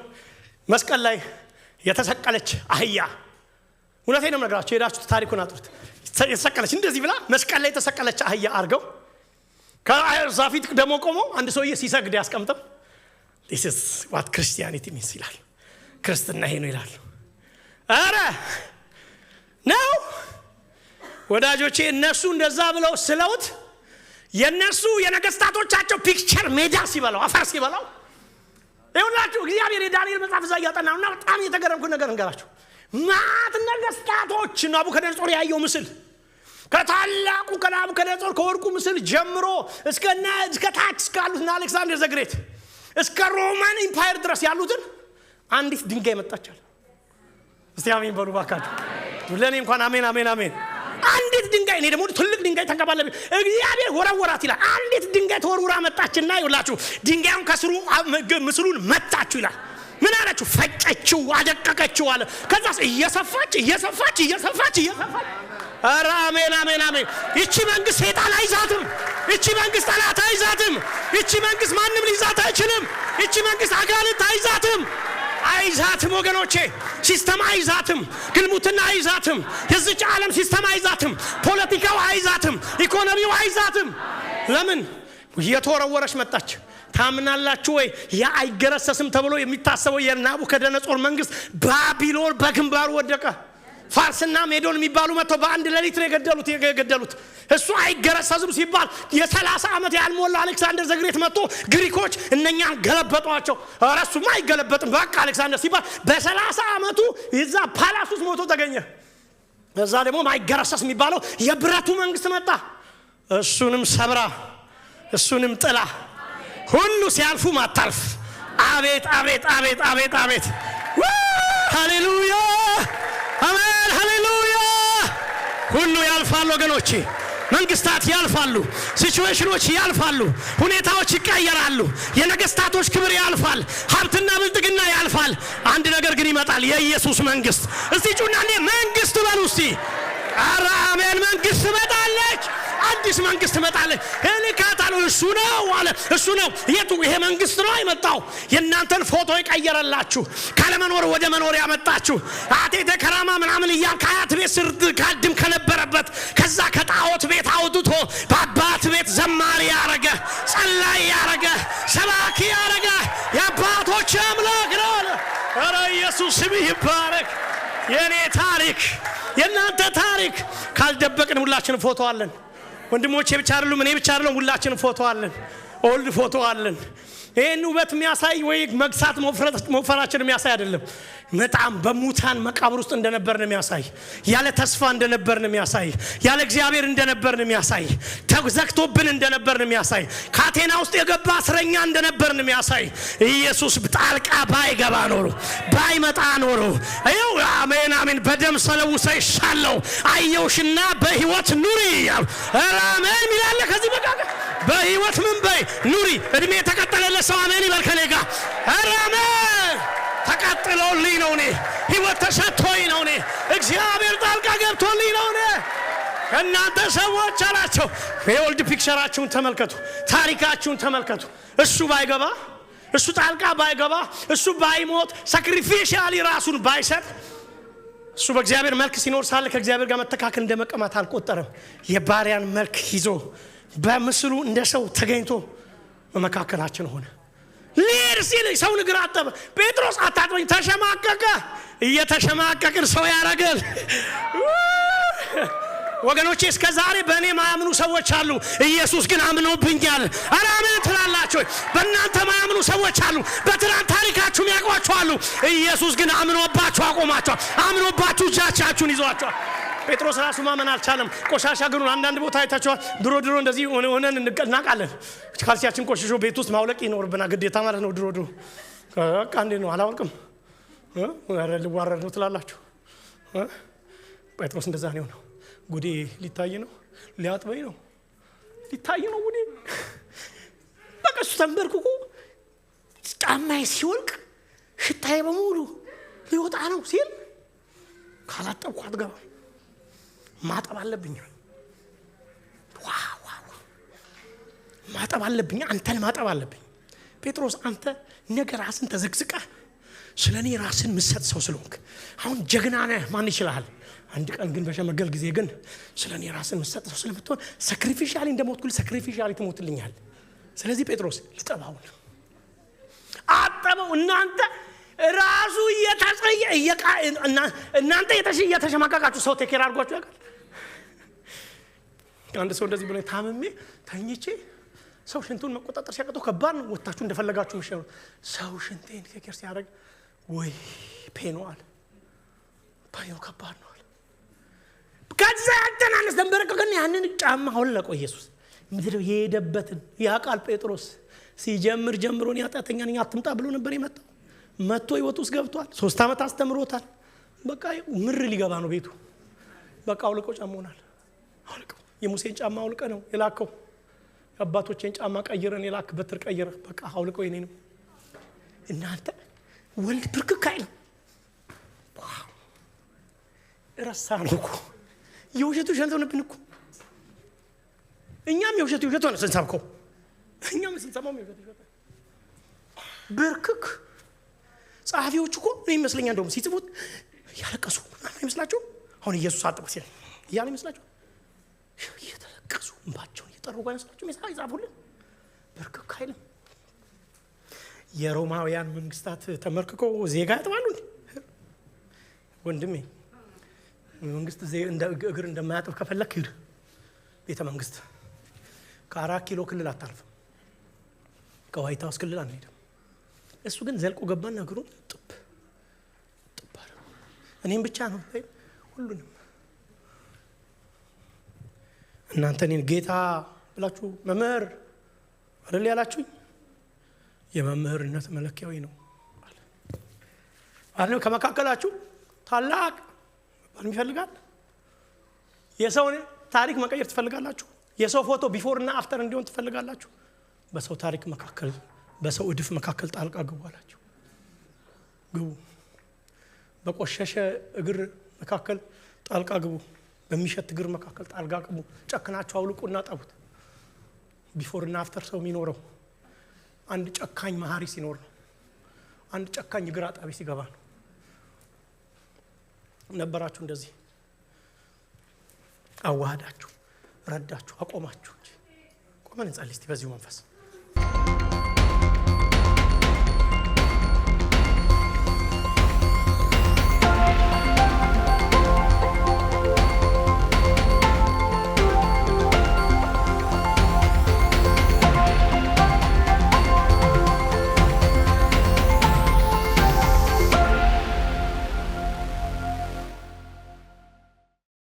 መስቀል ላይ የተሰቀለች አህያ። እውነቴን ነው የምነግራችሁ፣ ሄዳችሁ ታሪኩን አጥሩት። የተሰቀለች እንደዚህ ብላ መስቀል ላይ የተሰቀለች አህያ አርገው ከዛ ፊት ደግሞ ቆሞ አንድ ሰውዬ ሲሰግድ ያስቀምጠው this is what Christianity means ይላል። ክርስትና ይሄ ነው ይላል። አረ ነው ወዳጆቼ እነሱ እንደዛ ብለው ስለውት የነሱ የነገስታቶቻቸው ፒክቸር ሜዳ ሲበላው አፈር ሲበላው ይሁንላችሁ። እግዚአብሔር የዳንኤል መጽሐፍ እዛ ያጠናውና በጣም የተገረምኩት ነገር እንገራችሁ። ማት ነገስታቶች ናቡከደነጾር ያየው ምስል ከታላቁ ከናቡከደነጾር ከወርቁ ምስል ጀምሮ እስከ ታች እስካሉት አሌክሳንደር ዘግሬት እስከ ሮማን ኢምፓየር ድረስ ያሉትን አንዲት ድንጋይ መጣቻል። እስቲ አሜን በሉ ባካችሁ። ለኔ እንኳን አሜን። አንዲት ድንጋይ እኔ ደግሞ ትልቅ ድንጋይ ተንከባለለ እግዚአብሔር ወራወራት ይላል። አንዲት ድንጋይ ተወርውራ መጣችና ይውላችሁ ድንጋዩን ከስሩ ምስሉን መታችሁ ይላል። ምን አለችው? ፈጨችው፣ አደቀቀችው አለ። ከዛስ እየሰፋች ኧረ አሜን። እቺ መንግስት ሰይጣን አይዛትም። እቺ መንግስት ጠላት አይዛትም። እቺ መንግስት ማንም ሊዛት አይችልም። እቺ መንግስት አጋንንት አይዛትም ወገኖቼ። ሲስተም አይዛትም። ግልሙትና አይዛትም። የዚች ዓለም ሲስተም አይዛትም። ፖለቲካው አይዛትም። ኢኮኖሚው አይዛትም። ለምን የተወረወረች መጣች? ታምናላችሁ ወይ? ያ አይገረሰስም ተብሎ የሚታሰበው የናቡከደነጾር መንግስት ባቢሎን በግንባሩ ወደቀ። ፋርስና ሜዶን የሚባሉ መጥተው በአንድ ሌሊት ነው የገደሉት። እሱ አይገረሰስም ሲባል የ30 ዓመት ያልሞላ አሌክሳንደር ዘግሬት መጥቶ ግሪኮች እነኛን ገለበጧቸው። ኧረ እሱማ አይገለበጥም በቃ አሌክሳንደር ሲባል በ30 ዓመቱ የዛ ፓላስ ውስጥ ሞቶ ተገኘ። እዛ ደግሞ ማይገረሰስ የሚባለው የብረቱ መንግስት መጣ። እሱንም ሰብራ እሱንም ጥላ ሁሉ ሲያልፉ ማታልፍ አቤት ሃሌሉያ አሜን ሃሌሉያ። ሁሉ ያልፋሉ ወገኖቼ። መንግስታት ያልፋሉ፣ ሲቹዌሽኖች ያልፋሉ፣ ሁኔታዎች ይቀየራሉ፣ የነገስታቶች ክብር ያልፋል፣ ሀብትና ብልጥግና ያልፋል። አንድ ነገር ግን ይመጣል፣ የኢየሱስ መንግስት። እስቲ ጩና መንግስት በሉ እስቲ። ኧረ አሜን። መንግስት ትመጣለች፣ አዲስ መንግስት ትመጣለች። እልካታለሁ እሱ ነው አለ። እሱ ነው የቱ? ይሄ መንግስት ነው አይመጣው። የእናንተን ፎቶ ይቀየረላችሁ፣ ካለመኖር ወደ መኖር ያመጣችሁ። አቴተ ከራማ ምናምን ከአያት ቤት ስር ካድም ከነበረበት ከዛ ከጣዖት ቤት አውጥቶ በአባት ቤት ዘማሪ ያረገ፣ ጸላይ ያረገ፣ ሰባኪ ያረገ የአባቶች አምላክ ነው አለ። ኧረ ኢየሱስ ስም ይባረክ። የኔ ታሪክ የናንተ ታሪክ ካልደበቅን ሁላችንም ፎቶ አለን ወንድሞቼ ብቻ አይደሉም እኔ ብቻ አይደለም ሁላችንም ፎቶ አለን ኦልድ ፎቶ አለን ይሄን ውበት የሚያሳይ ወይ መግሳት መውፈራችን የሚያሳይ አይደለም በጣም በሙታን መቃብር ውስጥ እንደነበርን የሚያሳይ ያለ ተስፋ እንደነበርን የሚያሳይ ያለ እግዚአብሔር እንደነበርን የሚያሳይ ተዘግቶብን እንደነበርን የሚያሳይ ካቴና ውስጥ የገባ እስረኛ እንደነበርን የሚያሳይ ኢየሱስ ጣልቃ ባይገባ ኖሮ ባይመጣ ኖሮ አይው አሜን አሜን በደም ሰለውሰይሻለሁ አየውሽና በህይወት ኑሪ አሜን ይላል ከዚህ በቃ በህይወት ምን በይ ኑሪ እድሜ ተቀጠለለ ሰው አሜን ይበል ከኔ ጋር አሜን ተቀጥሎልኝ ነው እኔ ህይወት ተሰጥቶኝ ነው እኔ እግዚአብሔር ጣልቃ ገብቶልኝ ነው እኔ እናንተ ሰዎች አላቸው የኦልድ ፒክቸራችሁን ተመልከቱ ታሪካችሁን ተመልከቱ እሱ ባይገባ እሱ ጣልቃ ባይገባ እሱ ባይሞት ሳክሪፊሻሊ ራሱን ባይሰጥ እሱ በእግዚአብሔር መልክ ሲኖር ሳለ ከእግዚአብሔር ጋር መተካከል እንደመቀማት አልቆጠረም የባሪያን መልክ ይዞ በምስሉ እንደ ሰው ተገኝቶ በመካከላችን ሆነ ለርሲል ሰው ንግር አጠበ ጴጥሮስ አታጥበኝ ተሸማቀቀ እየተሸማቀቅን ሰው ያረጋል ወገኖቼ እስከ ዛሬ በእኔ ማያምኑ ሰዎች አሉ ኢየሱስ ግን አምኖብኛል አራምን ትላላችሁ በእናንተ ማያምኑ ሰዎች አሉ በትናንት ታሪካችሁ ያቋችሁ አሉ ኢየሱስ ግን አምኖባችሁ አቆማችሁ አምኖባችሁ እጃቻችሁን ይዟችሁ ጴጥሮስ ራሱ ማመን አልቻለም ቆሻሻ ግሩን አንዳንድ ቦታ አይታችኋል ድሮ እንደዚህ ሆነን እናቃለን ካልሲያችን ቆሽሾ ቤት ውስጥ ማውለቅ ይኖርብና ግዴታ ማለት ነው ድሮ በቃ እንዴ ነው አላወልቅም ልዋረድ ነው ትላላችሁ ጴጥሮስ እንደዛ ነው ጉዴ ሊታይ ነው ሊያጥበኝ ነው ሊታይ ነው ጉዴ በቃ እሱ ተንበርክኮ ጫማዬ ሲወልቅ ሽታዬ በሙሉ ሊወጣ ነው ሲል ካላጠብኩ አትገባም ማጠብ አለብኝ ዋው ማጠብ አለብኝ አንተን ማጠብ አለብኝ ጴጥሮስ አንተ ነገር ራስን ተዘግዝቀ ስለኔ ራስን ምሰጥ ሰው ስለሆንክ አሁን ጀግና ነህ ማን ይችላል አንድ ቀን ግን በሸመገል ጊዜ ግን ስለኔ ራስን ምሰጥ ሰው ስለምትሆን ሳክሪፊሻሊ እንደሞትኩል ሳክሪፊሻሊ ትሞትልኛል ስለዚህ ጴጥሮስ ልጠባው አጠበው እናንተ ራሱ እየተጸየ እናንተ እየተሸማቀቃችሁ ሰው ተከራ አድርጓችሁ ያውቃል አንድ ሰው እንደዚህ ብሎ ታመሜ ተኝቼ ሰው ሽንቱን መቆጣጠር ሲያቀተው ከባድ ነው ወጣችሁ እንደፈለጋችሁ መሸሩ ሰው ሽንቴን ከከር ሲያደርግ ወይ ፔኖአል ባዩ ከባድ ነው ከዛ ያተናነስ ደንበረከከን ያንን ጫማ ሆለቆ ኢየሱስ ምድር የሄደበትን ያቃል ጴጥሮስ ሲጀምር ጀምሮን ያጣተኛን አትምጣ ብሎ ነበር የመጣው መጥቶ ይወጡ ውስጥ ገብቷል 3 አመት አስተምሮታል በቃ ምር ሊገባ ነው ቤቱ በቃ አውልቆ ጫማውናል አውልቆ የሙሴን ጫማ አውልቀ ነው የላከው አባቶቼን ጫማ ቀይረን የላክ በትር ቀይረ በቃ አውልቆ የኔንም እናንተ ወልድ ብርክክ አይል ረሳንኩ የውሸቱ ሸንተውንብን እኮ እኛም የውሸቱ ሆነ ስንሰብከው እኛም ስንሰማው የውሸቱ ብርክክ ጻፊዎች እኮ እኔ ይመስለኛል እንደውም ሲጽፉት ያለቀሱ አይመስላችሁ አሁን ኢየሱስ አጥብ ሲል ያለ ይመስላችሁ እየተለቀሱ እንባቸው እየጠሩ አይመስላችሁ ሜሳይ ጻፉልን ብርክክ አይልም የሮማውያን መንግስታት ተመርክከው ዜጋ ያጥባሉ ወንድሜ መንግስት እንደ እግር እንደማያጥብ ከፈለክ ሂድ ቤተ መንግስት ከ4 ኪሎ ክልል አታልፍም ከዋይት ሃውስ ክልል አንሄድም እሱ ግን ዘልቆ ገባና እግሩን ጥብ እኔም ብቻ ነው ሁሉንም እናንተ እኔን ጌታ ብላችሁ መምህር አይደል ያላችሁኝ የመምህርነት መለኪያዊ ነው አለ ከመካከላችሁ ታላቅ ማን ይፈልጋል የሰውን ታሪክ መቀየር ትፈልጋላችሁ የሰው ፎቶ ቢፎር እና አፍተር እንዲሆን ትፈልጋላችሁ በሰው ታሪክ መካከል በሰው እድፍ መካከል ጣልቃ ግቡ አላችሁ ግቡ በቆሸሸ እግር መካከል ጣልቃ ግቡ በሚሸት እግር መካከል ጣልቃ ግቡ ጨክናችሁ አውልቁና ጠቡት ቢፎር እና አፍተር ሰው የሚኖረው አንድ ጨካኝ መሐሪ ሲኖር ነው አንድ ጨካኝ እግር አጣቢ ሲገባ ነው ነበራችሁ እንደዚህ አዋሃዳችሁ ረዳችሁ አቆማችሁ ቆመን እንጸልይ እስቲ በዚሁ መንፈስ